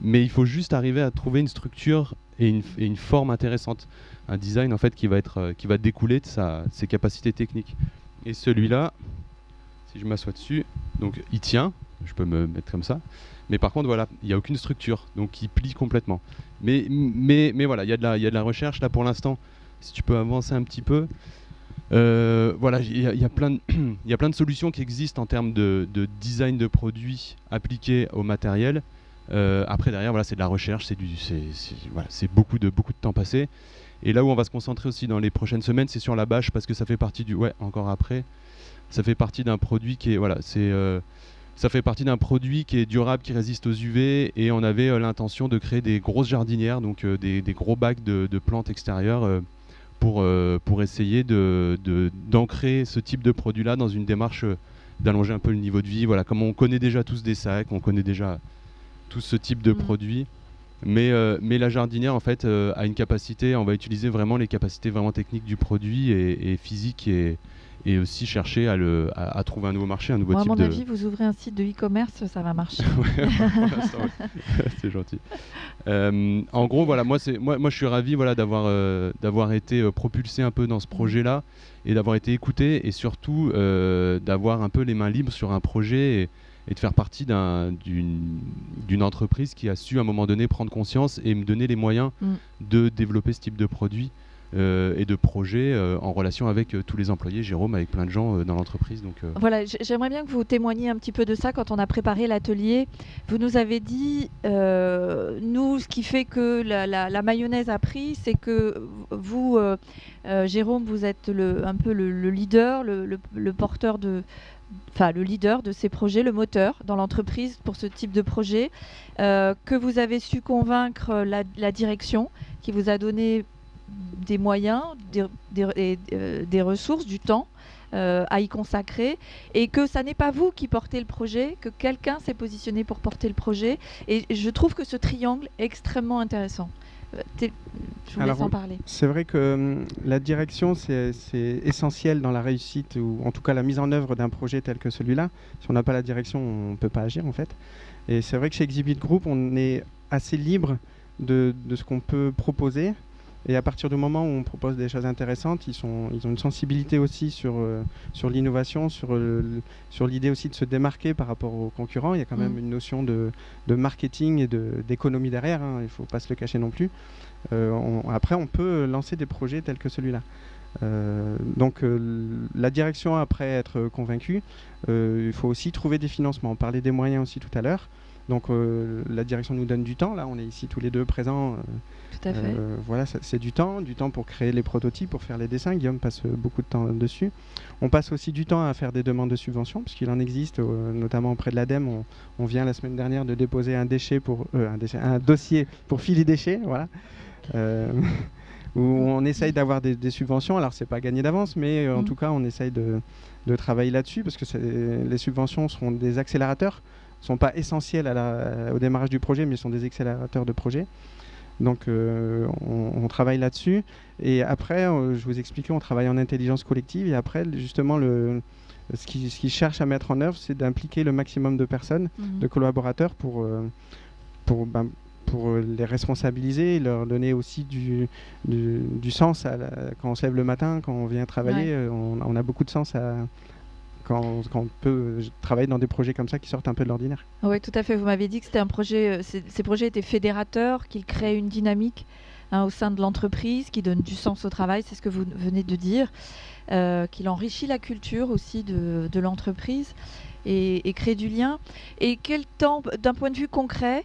[SPEAKER 8] mais il faut juste arriver à trouver une structure et une forme intéressante, un design en fait qui va découler de ses capacités techniques. Et celui-là, si je m'assois dessus, donc il tient, je peux me mettre comme ça, mais par contre voilà, il n'y a aucune structure, donc il plie complètement. Mais voilà, il y a de la recherche là pour l'instant. Si tu peux avancer un petit peu. Voilà, il y a plein de solutions qui existent en termes de design de produits appliqués au matériel. Après derrière, voilà, c'est de la recherche, c'est beaucoup de temps passé. Et là où on va se concentrer aussi dans les prochaines semaines, c'est sur la bâche, parce que ça fait partie ça fait partie d'un produit qui est ça fait partie d'un produit qui est durable, qui résiste aux UV, et on avait l'intention de créer des grosses jardinières, donc des gros bacs de plantes extérieures. Pour essayer d'ancrer ce type de produit-là dans une démarche d'allonger un peu le niveau de vie. Voilà, comme on connaît déjà tous des sacs, on connaît déjà tout ce type de produit, mais la jardinière en fait a une capacité, on va utiliser vraiment les capacités vraiment techniques du produit et physiques, et aussi chercher à trouver un nouveau marché, un nouveau type de...
[SPEAKER 9] À mon avis, vous ouvrez un site de e-commerce, ça va marcher.
[SPEAKER 8] C'est gentil. En gros, voilà, moi je suis ravi, voilà, d'avoir été propulsé un peu dans ce projet-là, et d'avoir été écouté, et surtout d'avoir un peu les mains libres sur un projet, et de faire partie d'une entreprise qui a su à un moment donné prendre conscience et me donner les moyens de développer ce type de produit. Et de projets en relation avec tous les employés, Jérôme, avec plein de gens dans l'entreprise.
[SPEAKER 9] Voilà, j'aimerais bien que vous témoigniez un petit peu de ça. Quand on a préparé l'atelier, vous nous avez dit, nous, ce qui fait que la mayonnaise a pris, c'est que vous, Jérôme, vous êtes un peu le leader, le porteur le leader de ces projets, le moteur dans l'entreprise pour ce type de projet, que vous avez su convaincre la direction, qui vous a donné des moyens, des ressources, du temps à y consacrer, et que ça n'est pas vous qui portez le projet, que quelqu'un s'est positionné pour porter le projet. Et je trouve que ce triangle est extrêmement intéressant. Je vous laisse en parler.
[SPEAKER 7] C'est vrai que la direction, c'est essentiel dans la réussite, ou en tout cas la mise en œuvre d'un projet tel que celui-là. Si on n'a pas la direction, on ne peut pas agir en fait. Et c'est vrai que chez Exhibit Group, on est assez libre de ce qu'on peut proposer. Et à partir du moment où on propose des choses intéressantes, ils ont une sensibilité aussi sur l'innovation, sur l'idée aussi de se démarquer par rapport aux concurrents. Il y a quand même une notion de marketing et d'économie derrière, hein, il ne faut pas se le cacher non plus. Après, on peut lancer des projets tels que celui-là. Donc la direction, après être convaincue, il faut aussi trouver des financements. On parlait des moyens aussi tout à l'heure. Donc la direction nous donne du temps. Là, on est ici tous les deux présents.
[SPEAKER 9] Tout à fait.
[SPEAKER 7] Voilà, c'est du temps pour créer les prototypes, pour faire les dessins. Guillaume passe beaucoup de temps dessus. On passe aussi du temps à faire des demandes de subventions, puisqu'il en existe, notamment auprès de l'ADEME. On vient la semaine dernière de déposer un dossier pour Philly Déchets, voilà, où on essaye d'avoir des subventions. Alors, c'est pas gagné d'avance, mais en tout cas, on essaye de travailler là-dessus, parce que les subventions seront des accélérateurs. Ne sont pas essentiels au démarrage du projet, mais sont des accélérateurs de projet. Donc on travaille là-dessus. Et après, je vous expliquais, on travaille en intelligence collective. Et après, justement, ce qu'ils cherchent à mettre en œuvre, c'est d'impliquer le maximum de personnes, de collaborateurs pour les responsabiliser, leur donner aussi du sens quand on se lève le matin, quand on vient travailler. Ouais. On a beaucoup de sens quand on peut travailler dans des projets comme ça qui sortent un peu de l'ordinaire.
[SPEAKER 9] Oui, tout à fait. Vous m'avez dit que c'était un projet, ces projets étaient fédérateurs, qu'ils créaient une dynamique au sein de l'entreprise, qui donne du sens au travail, c'est ce que vous venez de dire, qu'il enrichit la culture aussi de l'entreprise. et créer du lien. Et quel temps, d'un point de vue concret,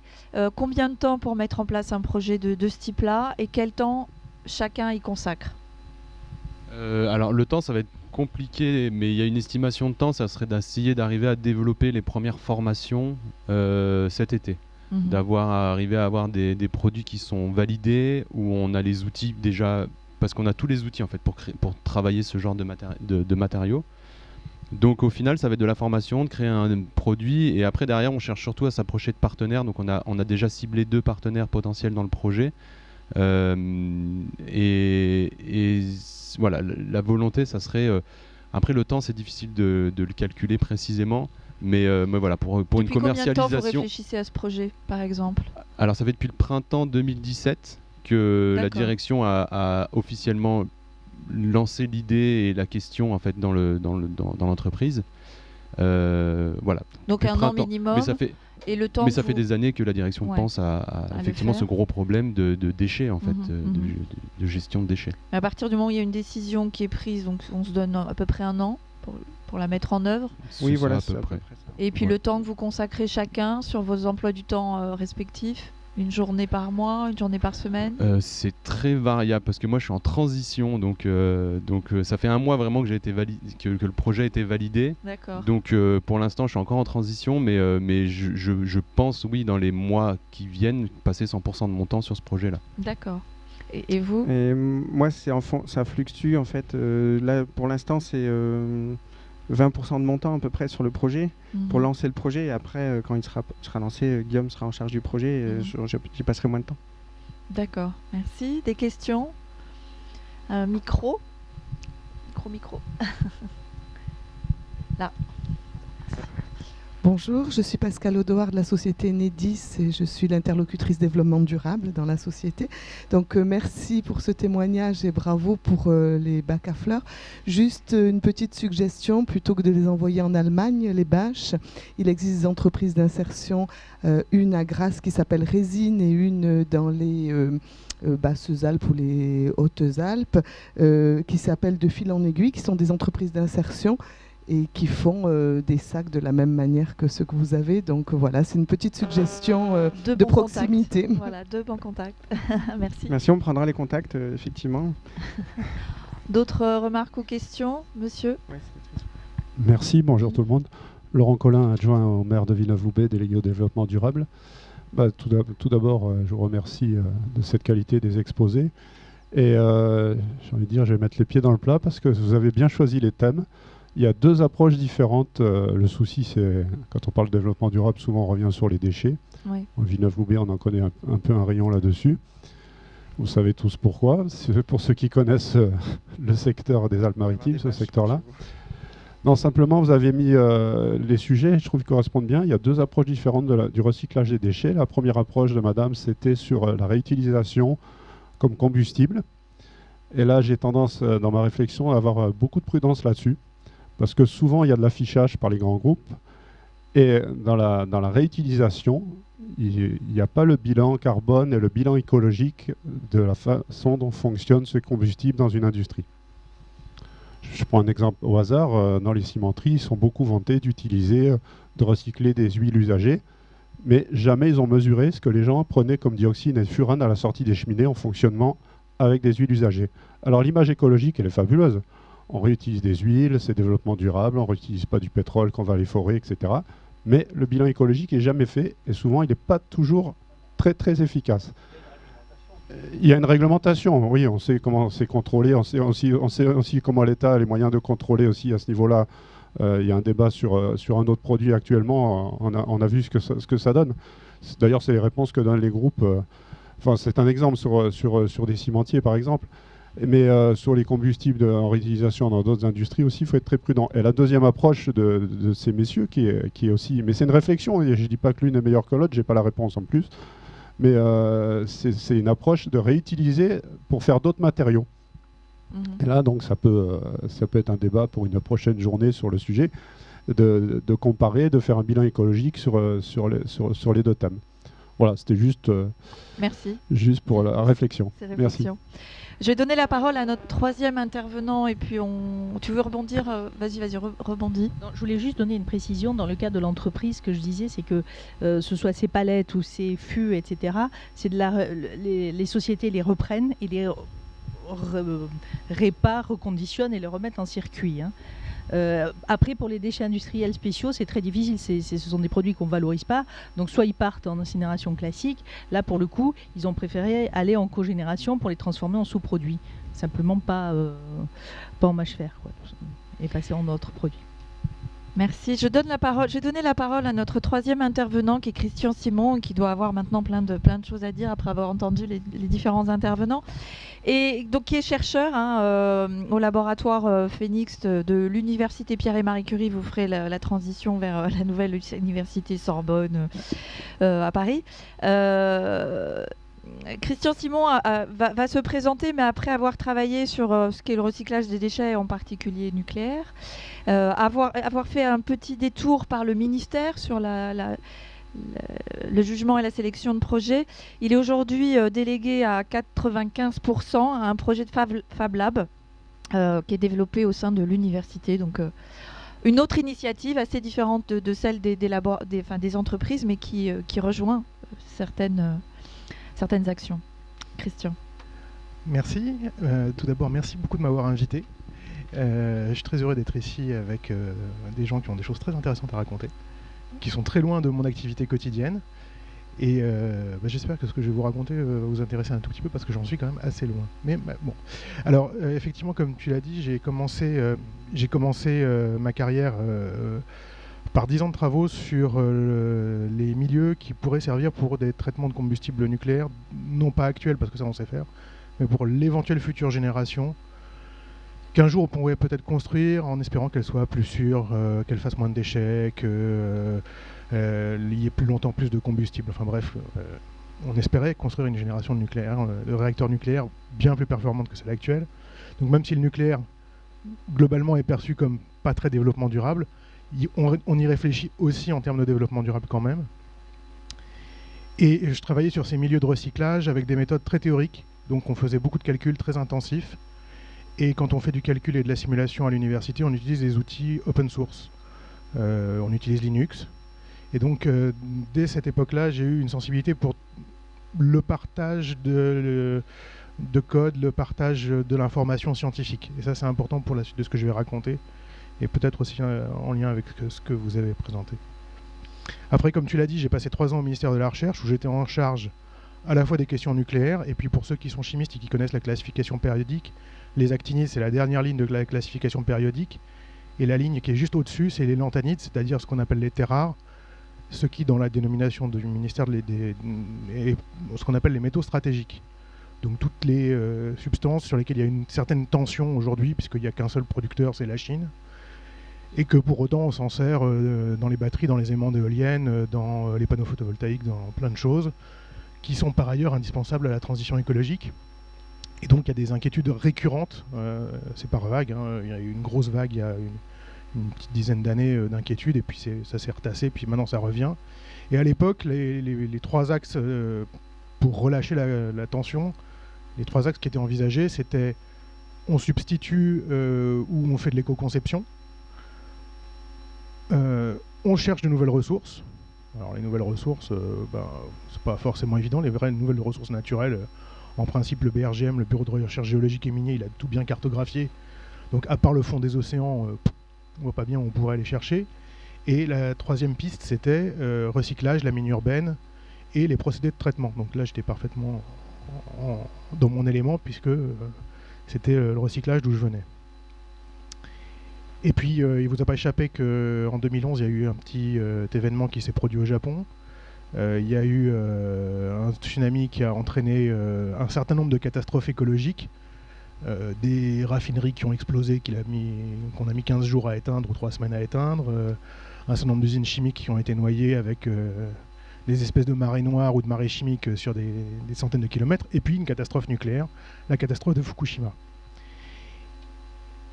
[SPEAKER 9] combien de temps pour mettre en place un projet de ce type-là et quel temps chacun y consacre?
[SPEAKER 8] Alors le temps, ça va être compliqué, mais il y a une estimation de temps, ça serait d'essayer d'arriver à développer les premières formations cet été. Arriver à avoir des produits qui sont validés, où on a les outils déjà, parce qu'on a tous les outils en fait pour travailler ce genre de matériaux. Donc au final, ça va être de la formation, de créer un produit, et après derrière, on cherche surtout à s'approcher de partenaires. Donc on a déjà ciblé 2 partenaires potentiels dans le projet. Et voilà, la volonté, ça serait... après le temps, c'est difficile de le calculer précisément, mais voilà, pour une commercialisation...
[SPEAKER 9] Depuis combien de temps vous réfléchissez à ce projet, par exemple?
[SPEAKER 8] Alors ça fait depuis le printemps 2017 que la direction a officiellement lancé l'idée et la question en fait dans l'entreprise. Voilà.
[SPEAKER 9] Donc un an minimum.
[SPEAKER 8] Mais ça fait...
[SPEAKER 9] Et le temps
[SPEAKER 8] ça fait des années que la direction pense à effectivement ce gros problème de déchets, en fait, de gestion de déchets.
[SPEAKER 9] Mais à partir du moment où il y a une décision qui est prise, donc on se donne à peu près un an pour la mettre en œuvre.
[SPEAKER 7] Oui, voilà,
[SPEAKER 8] à peu près.
[SPEAKER 9] Et puis le temps que vous consacrez chacun sur vos emplois du temps respectifs, une journée par mois, une journée par semaine?
[SPEAKER 8] C'est très variable parce que moi je suis en transition, donc ça fait un mois vraiment que j'ai été que le projet a été validé.
[SPEAKER 9] D'accord.
[SPEAKER 8] Donc pour l'instant je suis encore en transition, mais je pense oui dans les mois qui viennent passer 100% de mon temps sur ce projet-là.
[SPEAKER 9] D'accord. Et vous?
[SPEAKER 7] Moi ça fluctue en fait. Là pour l'instant c'est 20% de mon temps à peu près sur le projet pour lancer le projet, et après quand il sera lancé, Guillaume sera en charge du projet et j'y passerai moins de temps.
[SPEAKER 9] D'accord, merci. Des questions? Micro. Là.
[SPEAKER 10] Bonjour, je suis Pascal Audouard de la société Enedis et je suis l'interlocutrice développement durable dans la société. Donc merci pour ce témoignage et bravo pour les bacs à fleurs. Juste une petite suggestion, plutôt que de les envoyer en Allemagne, les bâches, il existe des entreprises d'insertion, une à Grasse qui s'appelle Résine et une dans les... Basses-Alpes ou les Hautes-Alpes, qui s'appellent De Fil en Aiguille, qui sont des entreprises d'insertion et qui font des sacs de la même manière que ceux que vous avez. Donc voilà, c'est une petite suggestion de proximité.
[SPEAKER 9] Voilà, 2 bons contacts. Merci.
[SPEAKER 7] Merci, on prendra les contacts, effectivement.
[SPEAKER 9] D'autres remarques ou questions, monsieur?
[SPEAKER 11] Merci, bonjour tout le monde. Laurent Collin, adjoint au maire de Villeneuve-Loubet, délégué au développement durable. Tout d'abord, je vous remercie de cette qualité des exposés. Et j'ai envie de dire, je vais mettre les pieds dans le plat parce que vous avez bien choisi les thèmes. Il y a 2 approches différentes. Le souci, c'est quand on parle de développement durable, souvent on revient sur les déchets.
[SPEAKER 9] Oui.
[SPEAKER 11] En Villeneuve-Loubet, on en connaît un peu un rayon là-dessus. Vous savez tous pourquoi. C'est pour ceux qui connaissent le secteur des Alpes-Maritimes, ce secteur-là. Non, simplement, vous avez mis les sujets, je trouve qu'ils correspondent bien. Il y a 2 approches différentes du recyclage des déchets. La première approche de madame, c'était sur la réutilisation comme combustible. Et là, j'ai tendance, dans ma réflexion, à avoir beaucoup de prudence là-dessus. Parce que souvent, il y a de l'affichage par les grands groupes. Et dans la réutilisation, il n'y a pas le bilan carbone et le bilan écologique de la façon dont fonctionne ce combustible dans une industrie. Je prends un exemple au hasard, dans les cimenteries, ils sont beaucoup vantés d'utiliser, de recycler des huiles usagées, mais jamais ils ont mesuré ce que les gens prenaient comme dioxine et furane à la sortie des cheminées en fonctionnement avec des huiles usagées. Alors l'image écologique, elle est fabuleuse. On réutilise des huiles, c'est développement durable, on ne réutilise pas du pétrole qu'on va les forer, etc. Mais le bilan écologique n'est jamais fait et souvent il n'est pas toujours très très efficace. Il y a une réglementation, oui, on sait comment c'est contrôlé, on sait aussi comment l'État a les moyens de contrôler aussi à ce niveau-là. Il y a un débat sur un autre produit actuellement, on a vu ce que ça donne. D'ailleurs, c'est les réponses que donnent les groupes. Enfin, c'est un exemple sur des cimentiers, par exemple. Mais sur les combustibles en réutilisation dans d'autres industries aussi, il faut être très prudent. Et la deuxième approche de ces messieurs, qui est aussi... Mais c'est une réflexion, je ne dis pas que l'une est meilleure que l'autre, je n'ai pas la réponse en plus. Mais c'est une approche de réutiliser pour faire d'autres matériaux. Et là, donc, ça peut être un débat pour une prochaine journée sur le sujet, de comparer, de faire un bilan écologique sur les 2 thèmes. Voilà, c'était juste,
[SPEAKER 9] Merci.
[SPEAKER 11] Juste pour la réflexion.
[SPEAKER 9] Merci. Je vais donner la parole à notre troisième intervenant et puis tu veux rebondir? Vas-y, rebondis.
[SPEAKER 5] Je voulais juste donner une précision dans le cas de l'entreprise. Ce que je disais, c'est que ce soit ces palettes ou ces fûts, etc., les sociétés les reprennent et les réparent, reconditionnent et les remettent en circuit. Hein. Après, pour les déchets industriels spéciaux, c'est très difficile. Ce sont des produits qu'on ne valorise pas. Donc, soit ils partent en incinération classique. Là, pour le coup, ils ont préféré aller en cogénération pour les transformer en sous-produits. Simplement pas en mâche-fer, quoi, et passer en autres produits.
[SPEAKER 9] Merci. Je vais donner la parole à notre troisième intervenant, qui est Christian Simon, qui doit avoir maintenant plein de choses à dire après avoir entendu les différents intervenants. Et donc, qui est chercheur au laboratoire Phoenix de l'université Pierre et Marie Curie. Vous ferez la transition vers la nouvelle université Sorbonne à Paris. Christian Simon va se présenter, mais après avoir travaillé sur ce qu'est le recyclage des déchets, en particulier nucléaires, avoir fait un petit détour par le ministère sur le jugement et la sélection de projets. Il est aujourd'hui délégué à 95% à un projet de Fab Lab qui est développé au sein de l'université. Donc, une autre initiative assez différente de celle des entreprises, mais qui rejoint certaines actions. Christian.
[SPEAKER 12] Merci. Tout d'abord, merci beaucoup de m'avoir invité. Je suis très heureux d'être ici avec des gens qui ont des choses très intéressantes à raconter, qui sont très loin de mon activité quotidienne. Et j'espère que ce que je vais vous raconter va vous intéresser un tout petit peu, parce que j'en suis quand même assez loin. Mais bon. Alors, effectivement, comme tu l'as dit, j'ai commencé ma carrière par 10 ans de travaux sur les milieux qui pourraient servir pour des traitements de combustible nucléaire, non pas actuels, parce que ça on sait faire, mais pour l'éventuelle future génération, qu'un jour on pourrait peut-être construire en espérant qu'elle soit plus sûre, qu'elle fasse moins de déchets, qu'il y ait plus longtemps plus de combustible. Enfin bref, on espérait construire une génération de réacteurs nucléaires bien plus performante que celle actuelle. Donc même si le nucléaire, globalement, est perçu comme pas très développement durable, on y réfléchit aussi en termes de développement durable quand même. Et je travaillais sur ces milieux de recyclage avec des méthodes très théoriques, donc on faisait beaucoup de calculs très intensifs. Et quand on fait du calcul et de la simulation à l'université, on utilise des outils open source. On utilise Linux. Et donc, dès cette époque-là, j'ai eu une sensibilité pour le partage de code, le partage de l'information scientifique. Et ça, c'est important pour la suite de ce que je vais raconter, et peut-être aussi en lien avec ce que vous avez présenté. Après, comme tu l'as dit, j'ai passé 3 ans au ministère de la Recherche, où j'étais en charge à la fois des questions nucléaires, et puis pour ceux qui sont chimistes et qui connaissent la classification périodique, les actinides, c'est la dernière ligne de la classification périodique, et la ligne qui est juste au-dessus, c'est les lanthanides, c'est-à-dire ce qu'on appelle les terres rares, ce qui, dans la dénomination du ministère, est ce qu'on appelle les métaux stratégiques. Donc toutes les substances sur lesquelles il y a une certaine tension aujourd'hui, puisqu'il n'y a qu'un seul producteur, c'est la Chine, et que pour autant on s'en sert dans les batteries, dans les aimants d'éoliennes, dans les panneaux photovoltaïques, dans plein de choses, qui sont par ailleurs indispensables à la transition écologique. Et donc il y a des inquiétudes récurrentes, c'est par vague, hein. Il y a eu une grosse vague il y a une petite dizaine d'années d'inquiétudes, et puis ça s'est retassé, puis maintenant ça revient. Et à l'époque, les 3 axes pour relâcher la tension, les 3 axes qui étaient envisagés, c'était on substitue ou on fait de l'éco-conception, on cherche de nouvelles ressources. Alors les nouvelles ressources, c'est pas forcément évident. Les vraies nouvelles ressources naturelles, en principe le BRGM, le Bureau de recherche géologique et minier, il a tout bien cartographié. Donc à part le fond des océans, on voit pas bien où on pourrait aller chercher. Et la 3e piste, c'était recyclage, la mine urbaine et les procédés de traitement. Donc là j'étais parfaitement dans mon élément, puisque c'était le recyclage d'où je venais. Et puis, il ne vous a pas échappé qu'en 2011, il y a eu un petit événement qui s'est produit au Japon. Il y a eu un tsunami qui a entraîné un certain nombre de catastrophes écologiques, des raffineries qui ont explosé, qu'on a mis 15 jours à éteindre ou 3 semaines à éteindre, un certain nombre d'usines chimiques qui ont été noyées avec des espèces de marées noires ou de marées chimiques sur des centaines de kilomètres, et puis une catastrophe nucléaire, la catastrophe de Fukushima.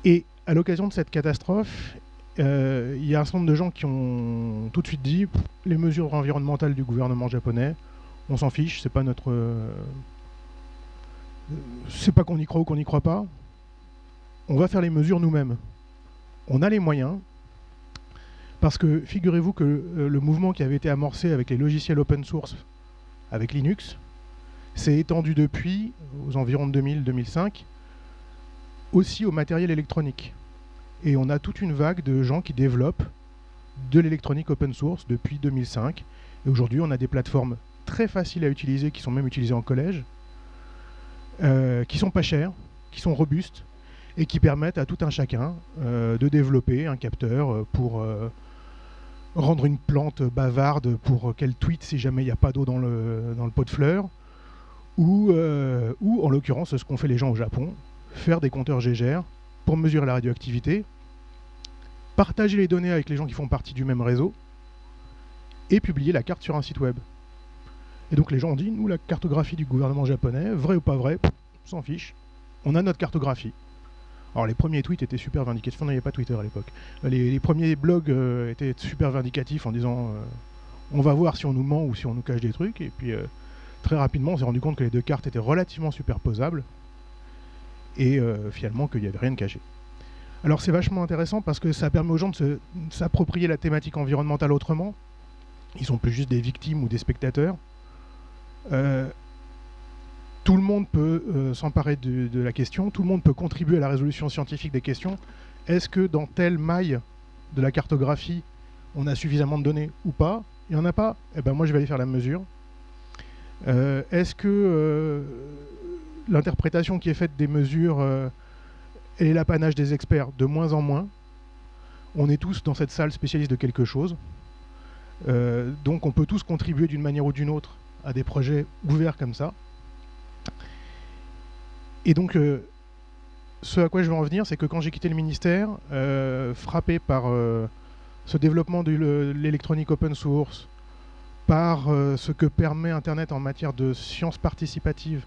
[SPEAKER 12] Et à l'occasion de cette catastrophe, il y a un certain nombre de gens qui ont tout de suite dit les mesures environnementales du gouvernement japonais, on s'en fiche, c'est pas c'est pas qu'on y croit ou qu'on n'y croit pas, on va faire les mesures nous-mêmes. On a les moyens, parce que figurez-vous que le mouvement qui avait été amorcé avec les logiciels open source, avec Linux, s'est étendu depuis, aux environs de 2000-2005, aussi au matériel électronique. Et on a toute une vague de gens qui développent de l'électronique open source depuis 2005. Et aujourd'hui, on a des plateformes très faciles à utiliser, qui sont même utilisées en collège, qui sont pas chères, qui sont robustes, et qui permettent à tout un chacun de développer un capteur pour rendre une plante bavarde pour qu'elle tweete si jamais il n'y a pas d'eau dans le pot de fleurs, ou en l'occurrence, ce qu'ont fait les gens au Japon, faire des compteurs Gégère pour mesurer la radioactivité, partager les données avec les gens qui font partie du même réseau, et publier la carte sur un site web. Et donc les gens ont dit, nous, la cartographie du gouvernement japonais, vrai ou pas vrai, on s'en fiche, on a notre cartographie. Alors les premiers tweets étaient super vindicatifs, on n'avait pas Twitter à l'époque. Les premiers blogs étaient super vindicatifs en disant on va voir si on nous ment ou si on nous cache des trucs. Et puis très rapidement on s'est rendu compte que les deux cartes étaient relativement superposables et finalement qu'il n'y avait rien de caché. Alors c'est vachement intéressant parce que ça permet aux gens de s'approprier la thématique environnementale autrement. Ils sont plus juste des victimes ou des spectateurs. Tout le monde peut s'emparer de la question, tout le monde peut contribuer à la résolution scientifique des questions. Est-ce que dans telle maille de la cartographie, on a suffisamment de données ou pas? Il n'y en a pas? Eh ben moi je vais aller faire la mesure. Est-ce que l'interprétation qui est faite des mesures est l'apanage des experts? De moins en moins. On est tous dans cette salle spécialiste de quelque chose. Donc on peut tous contribuer d'une manière ou d'une autre à des projets ouverts comme ça. Et donc, ce à quoi je veux en venir, c'est que quand j'ai quitté le ministère, frappé par ce développement de l'électronique open source, par ce que permet Internet en matière de sciences participatives,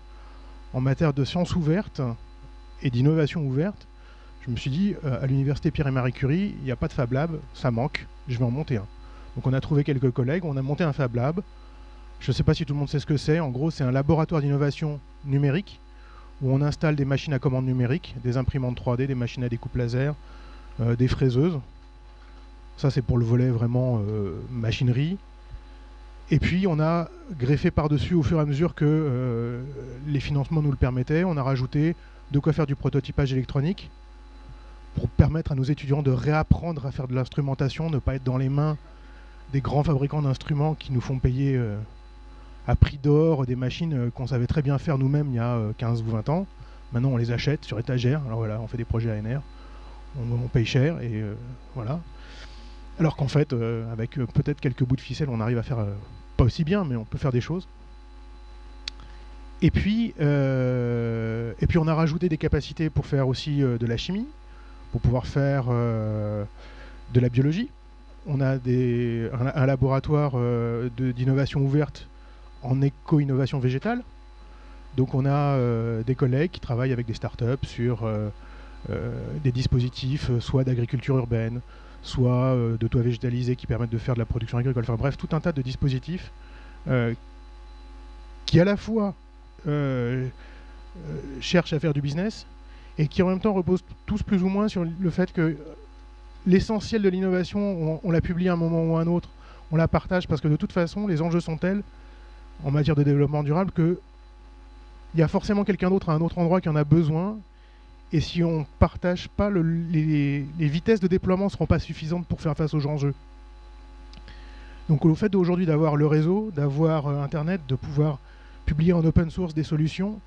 [SPEAKER 12] en matière de sciences ouvertes et d'innovation ouverte, je me suis dit, à l'université Pierre et Marie Curie, il n'y a pas de Fab Lab, ça manque, je vais en monter un. Donc on a trouvé quelques collègues, on a monté un Fab Lab. Je ne sais pas si tout le monde sait ce que c'est. En gros, c'est un laboratoire d'innovation numérique où on installe des machines à commande numérique, des imprimantes 3D, des machines à découpe laser, des fraiseuses. Ça, c'est pour le volet vraiment machinerie. Et puis, on a greffé par-dessus, au fur et à mesure que les financements nous le permettaient, on a rajouté de quoi faire du prototypage électronique pour permettre à nos étudiants de réapprendre à faire de l'instrumentation, ne pas être dans les mains des grands fabricants d'instruments qui nous font payer à prix d'or des machines qu'on savait très bien faire nous-mêmes il y a 15 ou 20 ans. Maintenant, on les achète sur étagère. Alors voilà, on fait des projets ANR, on paye cher et voilà. Alors qu'en fait, avec peut-être quelques bouts de ficelle, on arrive à faire pas aussi bien, mais on peut faire des choses. Et puis on a rajouté des capacités pour faire aussi de la chimie, pour pouvoir faire de la biologie. On a un laboratoire d'innovation ouverte en éco-innovation végétale. Donc on a des collègues qui travaillent avec des startups sur des dispositifs soit d'agriculture urbaine, soit de toits végétalisés qui permettent de faire de la production agricole. Enfin bref, tout un tas de dispositifs qui à la fois cherchent à faire du business et qui en même temps reposent tous plus ou moins sur le fait que l'essentiel de l'innovation, on la publie à un moment ou à un autre, on la partage parce que de toute façon, les enjeux sont tels en matière de développement durable qu'il y a forcément quelqu'un d'autre à un autre endroit qui en a besoin. Et si on ne partage pas, les vitesses de déploiement ne seront pas suffisantes pour faire face aux enjeux. Donc le fait d'aujourd'hui d'avoir le réseau, d'avoir Internet, de pouvoir publier en open source des solutions,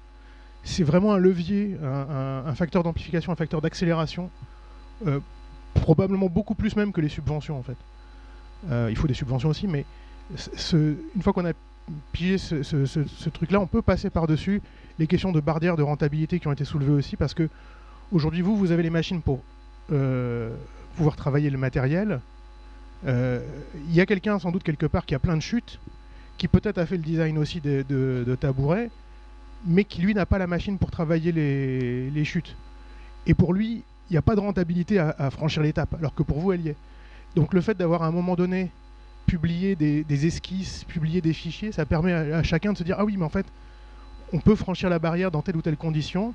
[SPEAKER 12] c'est vraiment un levier, un facteur d'amplification, un facteur d'accélération, probablement beaucoup plus même que les subventions en fait. Il faut des subventions aussi, mais une fois qu'on a pillé ce truc-là, on peut passer par-dessus les questions de barrières de rentabilité qui ont été soulevées aussi, parce que aujourd'hui, vous avez les machines pour pouvoir travailler le matériel. Il y a quelqu'un, sans doute quelque part, qui a plein de chutes, qui peut-être a fait le design aussi de tabourets, mais qui, lui, n'a pas la machine pour travailler les chutes. Et pour lui, il n'y a pas de rentabilité à franchir l'étape, alors que pour vous, elle y est. Donc le fait d'avoir à un moment donné publié des esquisses, publier des fichiers, ça permet à chacun de se dire « Ah oui, mais en fait, on peut franchir la barrière dans telle ou telle condition,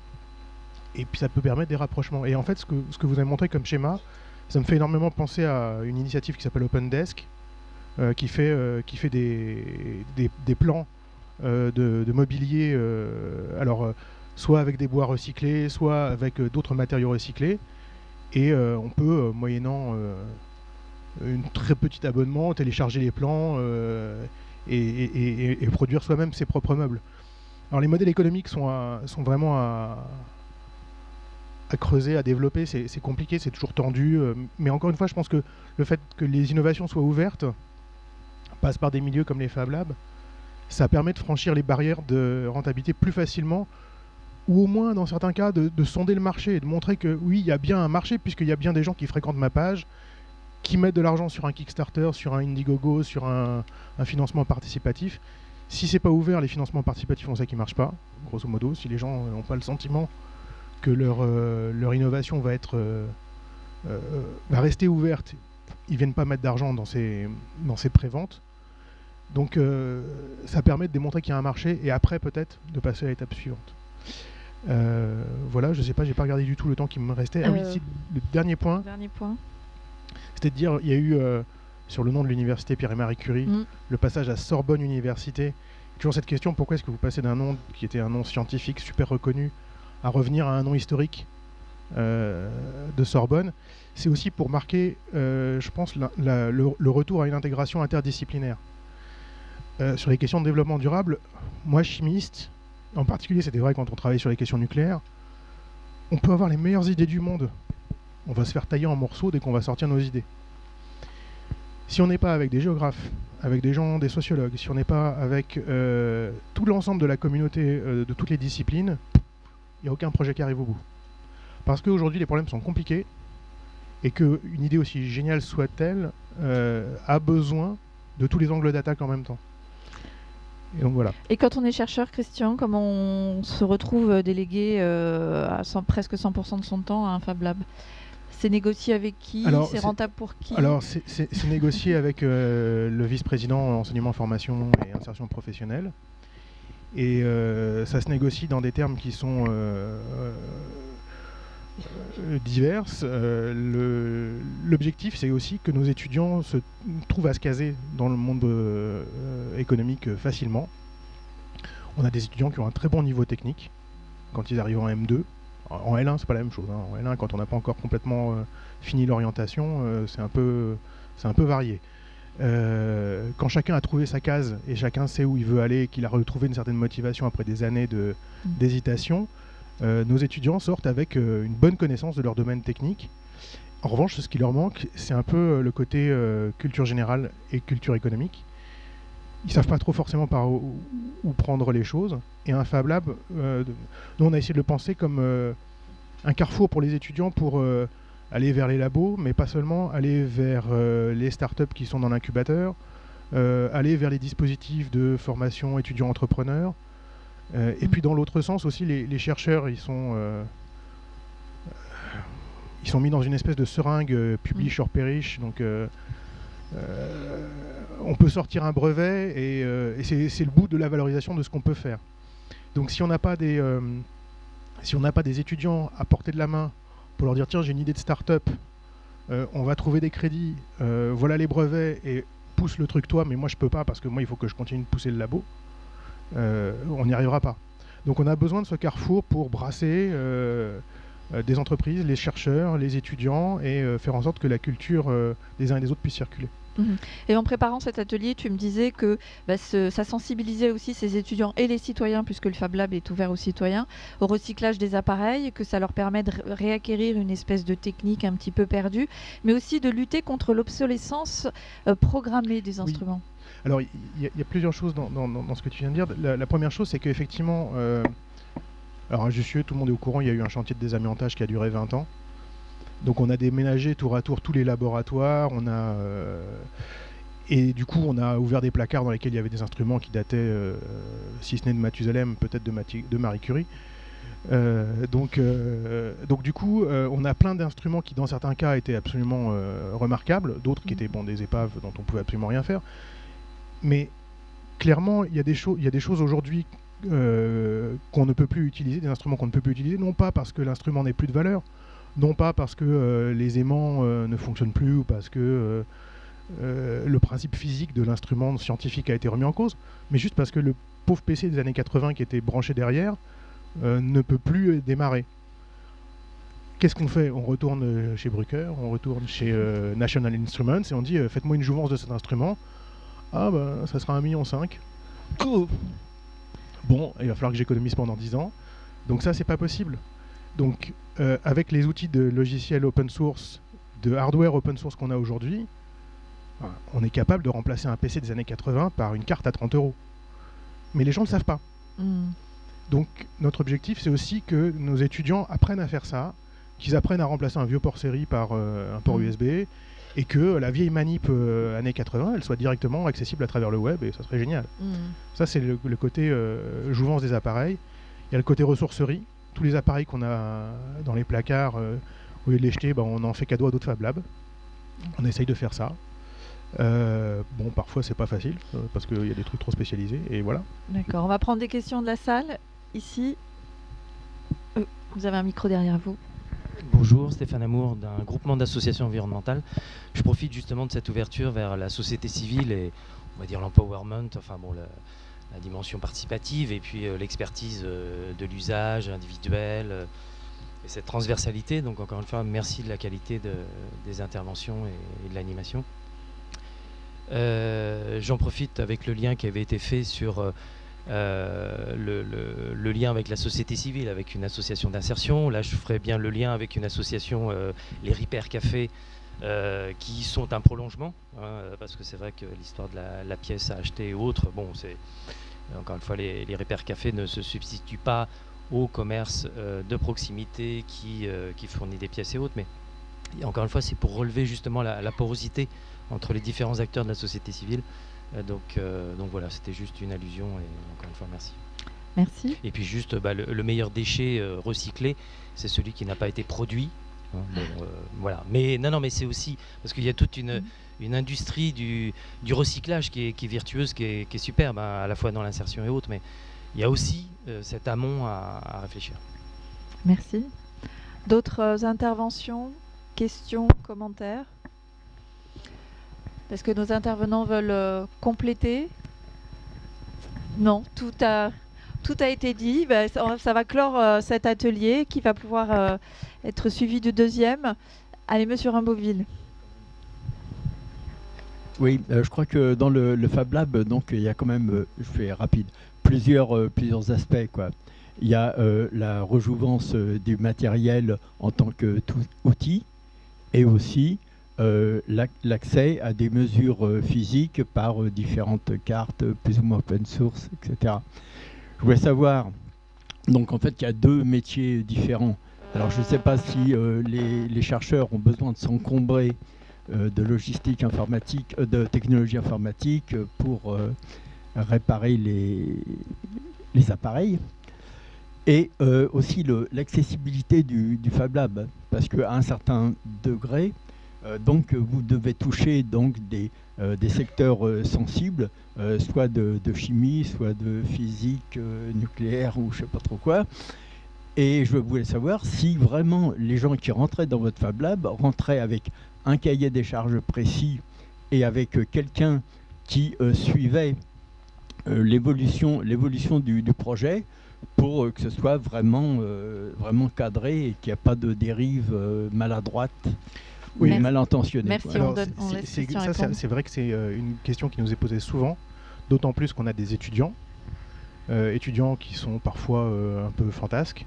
[SPEAKER 12] et puis ça peut permettre des rapprochements. Et en fait, ce que vous avez montré comme schéma, ça me fait énormément penser à une initiative qui s'appelle OpenDesk, qui fait des plans de mobilier, soit avec des bois recyclés, soit avec d'autres matériaux recyclés, et on peut, moyennant un très petit abonnement, télécharger les plans et produire soi-même ses propres meubles. Alors les modèles économiques sont vraiment à creuser, à développer, c'est compliqué, c'est toujours tendu, mais encore une fois, je pense que le fait que les innovations soient ouvertes, passent par des milieux comme les Fab Labs, ça permet de franchir les barrières de rentabilité plus facilement, ou au moins, dans certains cas, de sonder le marché et de montrer que oui, il y a bien un marché, puisqu'il y a bien des gens qui fréquentent ma page, qui mettent de l'argent sur un Kickstarter, sur un Indiegogo, sur un financement participatif. Si c'est pas ouvert, les financements participatifs, on sait qu'ils marchent pas, grosso modo. Si les gens n'ont pas le sentiment que leur innovation va rester ouverte, ils viennent pas mettre d'argent dans ces préventes. Donc ça permet de démontrer qu'il y a un marché et après peut-être de passer à l'étape suivante. Voilà, je sais pas, j'ai pas regardé du tout le temps qui me restait. Ah oui, si, le dernier point. C'était de dire, il y a eu sur le nom de l'université Pierre et Marie Curie, le passage à Sorbonne Université. Toujours cette question, pourquoi est-ce que vous passez d'un nom qui était un nom scientifique super reconnu à revenir à un nom historique de Sorbonne? C'est aussi pour marquer, je pense, le retour à une intégration interdisciplinaire. Sur les questions de développement durable, moi, chimiste, en particulier, c'était vrai quand on travaille sur les questions nucléaires, on peut avoir les meilleures idées du monde. On va se faire tailler en morceaux dès qu'on va sortir nos idées. Si on n'est pas avec des géographes, avec des gens, des sociologues, si on n'est pas avec tout l'ensemble de la communauté de toutes les disciplines, il n'y a aucun projet qui arrive au bout. Parce qu'aujourd'hui, les problèmes sont compliqués et qu'une idée aussi géniale soit-elle a besoin de tous les angles d'attaque en même temps. Et donc voilà.
[SPEAKER 9] Et quand on est chercheur, Christian, comment on se retrouve délégué à presque 100% de son temps à un Fab Lab? C'est négocié avec qui? C'est rentable pour qui?
[SPEAKER 12] Alors, c'est négocié avec le vice-président enseignement, formation et insertion professionnelle. Et ça se négocie dans des termes qui sont divers. L'objectif, c'est aussi que nos étudiants se trouvent à se caser dans le monde économique facilement. On a des étudiants qui ont un très bon niveau technique quand ils arrivent en M2. En L1, c'est pas la même chose. En L1, quand on n'a pas encore complètement fini l'orientation, c'est un peu varié. Quand chacun a trouvé sa case et chacun sait où il veut aller, qu'il a retrouvé une certaine motivation après des années d'hésitation, nos étudiants sortent avec une bonne connaissance de leur domaine technique. En revanche, ce qui leur manque, c'est un peu le côté culture générale et culture économique. Ils ne savent pas trop forcément par où prendre les choses. Et un Fab Lab, nous on a essayé de le penser comme un carrefour pour les étudiants pour aller vers les labos, mais pas seulement, aller vers les startups qui sont dans l'incubateur, aller vers les dispositifs de formation étudiants-entrepreneurs. Et puis dans l'autre sens aussi, les chercheurs, ils sont mis dans une espèce de seringue publish or perish. Donc on peut sortir un brevet et c'est le bout de la valorisation de ce qu'on peut faire. Donc si on n'a pas des étudiants à portée de la main pour leur dire tiens, j'ai une idée de start-up, on va trouver des crédits, voilà les brevets et pousse le truc toi, mais moi je peux pas parce que moi il faut que je continue de pousser le labo, on n'y arrivera pas. Donc on a besoin de ce carrefour pour brasser des entreprises, les chercheurs, les étudiants et faire en sorte que la culture des uns et des autres puisse circuler.
[SPEAKER 9] Et en préparant cet atelier, tu me disais que ça sensibilisait aussi ces étudiants et les citoyens, puisque le Fab Lab est ouvert aux citoyens, au recyclage des appareils, que ça leur permet de réacquérir une espèce de technique un petit peu perdue, mais aussi de lutter contre l'obsolescence programmée des instruments.
[SPEAKER 12] Alors, il y a plusieurs choses dans ce que tu viens de dire. La première chose, c'est qu'effectivement, alors à Jussieu, tout le monde est au courant, il y a eu un chantier de désamiantage qui a duré 20 ans. Donc on a déménagé tour à tour tous les laboratoires, et du coup on a ouvert des placards dans lesquels il y avait des instruments qui dataient, si ce n'est de Mathusalem, peut-être de Marie Curie. Donc du coup on a plein d'instruments qui dans certains cas étaient absolument remarquables, d'autres qui étaient des épaves dont on pouvait absolument rien faire. Mais clairement il y a des choses aujourd'hui qu'on ne peut plus utiliser, des instruments qu'on ne peut plus utiliser, non pas parce que l'instrument n'ait plus de valeur, non pas parce que les aimants ne fonctionnent plus ou parce que le principe physique de l'instrument scientifique a été remis en cause, mais juste parce que le pauvre PC des années 80 qui était branché derrière ne peut plus démarrer. Qu'est-ce qu'on fait? On retourne chez Bruker, on retourne chez National Instruments et on dit faites-moi une jouvence de cet instrument. Ah bah ça sera 1,5 million. Bon, il va falloir que j'économise pendant 10 ans. Donc ça, c'est pas possible. Donc avec les outils de logiciels open source, de hardware open source qu'on a aujourd'hui, on est capable de remplacer un PC des années 80 par une carte à 30 €. Mais les gens ne le savent pas. Donc notre objectif, c'est aussi que nos étudiants apprennent à faire ça, qu'ils apprennent à remplacer un vieux port série par un port USB, et que la vieille manip années 80, elle soit directement accessible à travers le web, et ça serait génial. Ça, c'est le côté jouvence des appareils. Il y a le côté ressourcerie. Tous les appareils qu'on a dans les placards, au lieu de les jeter, on en fait cadeau à d'autres Fab Labs. On essaye de faire ça. Bon, parfois c'est pas facile parce qu'il y a des trucs trop spécialisés et voilà.
[SPEAKER 9] D'accord, on va prendre des questions de la salle. Ici, vous avez un micro derrière vous.
[SPEAKER 13] Bonjour, Stéphane Amour d'un groupement d'associations environnementales. Je profite justement de cette ouverture vers la société civile et on va dire l'empowerment, enfin bon, la dimension participative et puis l'expertise de l'usage individuel et cette transversalité. Donc encore une fois, merci de la qualité des interventions et de l'animation. J'en profite avec le lien qui avait été fait sur le lien avec la société civile, avec une association d'insertion. Là, je ferai bien le lien avec une association, les Repair Café, qui sont un prolongement, parce que c'est vrai que l'histoire de la pièce à acheter et autres, bon, c'est encore une fois, les Repair Café ne se substituent pas au commerce de proximité qui fournit des pièces et autres, mais encore une fois, c'est pour relever justement la porosité entre les différents acteurs de la société civile. Donc voilà, c'était juste une allusion et encore une fois, merci.
[SPEAKER 9] Merci.
[SPEAKER 13] Et puis juste, le meilleur déchet recyclé, c'est celui qui n'a pas été produit. Bon, voilà. Mais non, mais c'est aussi parce qu'il y a toute une industrie du recyclage qui est virtueuse, qui est superbe, à la fois dans l'insertion et autres, mais il y a aussi cet amont à réfléchir.
[SPEAKER 9] Merci. D'autres interventions, questions, commentaires? Est-ce que nos intervenants veulent compléter? Non, tout a été dit. Ça va clore cet atelier qui va pouvoir être suivi du deuxième. Allez, monsieur Rimbauville.
[SPEAKER 3] Oui, je crois que dans le Fab Lab, donc, il y a quand même, je fais rapide, plusieurs aspects, quoi. Il y a la rejouvence du matériel en tant qu'outil et aussi l'accès à des mesures physiques par différentes cartes, plus ou moins open source, etc. Je voulais savoir, donc en fait, il y a deux métiers différents. Alors je ne sais pas si les chercheurs ont besoin de s'encombrer de logistique informatique, de technologie informatique pour réparer les appareils. Et aussi l'accessibilité du Fab Lab, parce qu'à un certain degré, donc vous devez toucher donc des secteurs sensibles, soit de chimie, soit de physique nucléaire ou je ne sais pas trop quoi. Et je voulais savoir si vraiment les gens qui rentraient dans votre Fab Lab rentraient avec un cahier des charges précis et avec quelqu'un qui suivait l'évolution du projet pour que ce soit vraiment cadré et qu'il n'y ait pas de dérive maladroite. Oui, mal intentionné.
[SPEAKER 9] Merci.
[SPEAKER 12] C'est vrai que c'est une question qui nous est posée souvent, d'autant plus qu'on a des étudiants qui sont parfois un peu fantasques,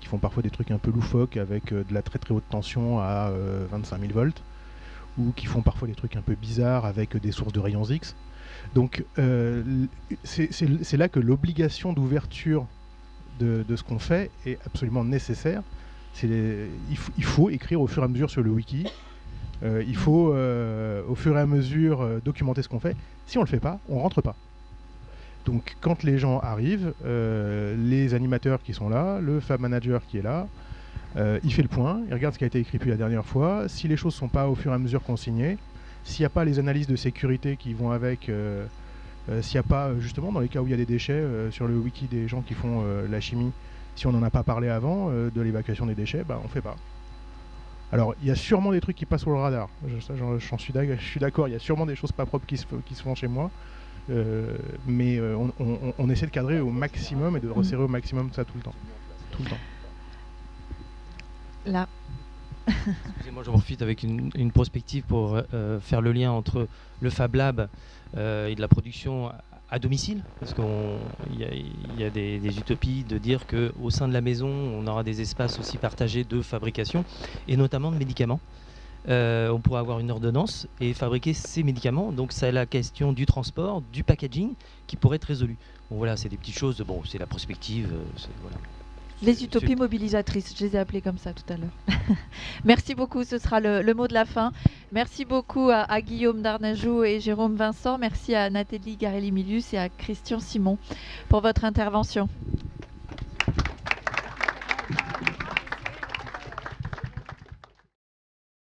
[SPEAKER 12] qui font parfois des trucs un peu loufoques avec de la très très haute tension à 25 000 volts, ou qui font parfois des trucs un peu bizarres avec des sources de rayons X. Donc c'est là que l'obligation d'ouverture de ce qu'on fait est absolument nécessaire. Il faut écrire au fur et à mesure sur le wiki, il faut au fur et à mesure documenter ce qu'on fait. Si on ne le fait pas, on ne rentre pas. Donc quand les gens arrivent, les animateurs qui sont là, le Fab Manager qui est là, il fait le point, il regarde ce qui a été écrit depuis la dernière fois. Si les choses ne sont pas au fur et à mesure consignées, s'il n'y a pas les analyses de sécurité qui vont avec S'il n'y a pas, justement, dans les cas où il y a des déchets, sur le wiki des gens qui font la chimie, si on n'en a pas parlé avant de l'évacuation des déchets, on ne fait pas. Alors, il y a sûrement des trucs qui passent sur le radar. Je suis d'accord, il y a sûrement des choses pas propres qui se font chez moi. Mais on essaie de cadrer au maximum et de resserrer au maximum ça tout le temps. Tout le temps.
[SPEAKER 9] Là.
[SPEAKER 13] Excusez-moi, j'en profite avec une prospective pour faire le lien entre le Fab Lab et de la production à domicile, parce qu'il y a des utopies de dire qu'au sein de la maison, on aura des espaces aussi partagés de fabrication, et notamment de médicaments. On pourra avoir une ordonnance et fabriquer ces médicaments. Donc c'est la question du transport, du packaging qui pourrait être résolue. Bon voilà, c'est des petites choses, bon, c'est la prospective. Voilà.
[SPEAKER 9] Les utopies mobilisatrices, je les ai appelées comme ça tout à l'heure. Merci beaucoup, ce sera le mot de la fin. Merci beaucoup à Guillaume Darnajou et Jérôme Vincent. Merci à Nathalie Garelli-Milius et à Christian Simon pour votre intervention.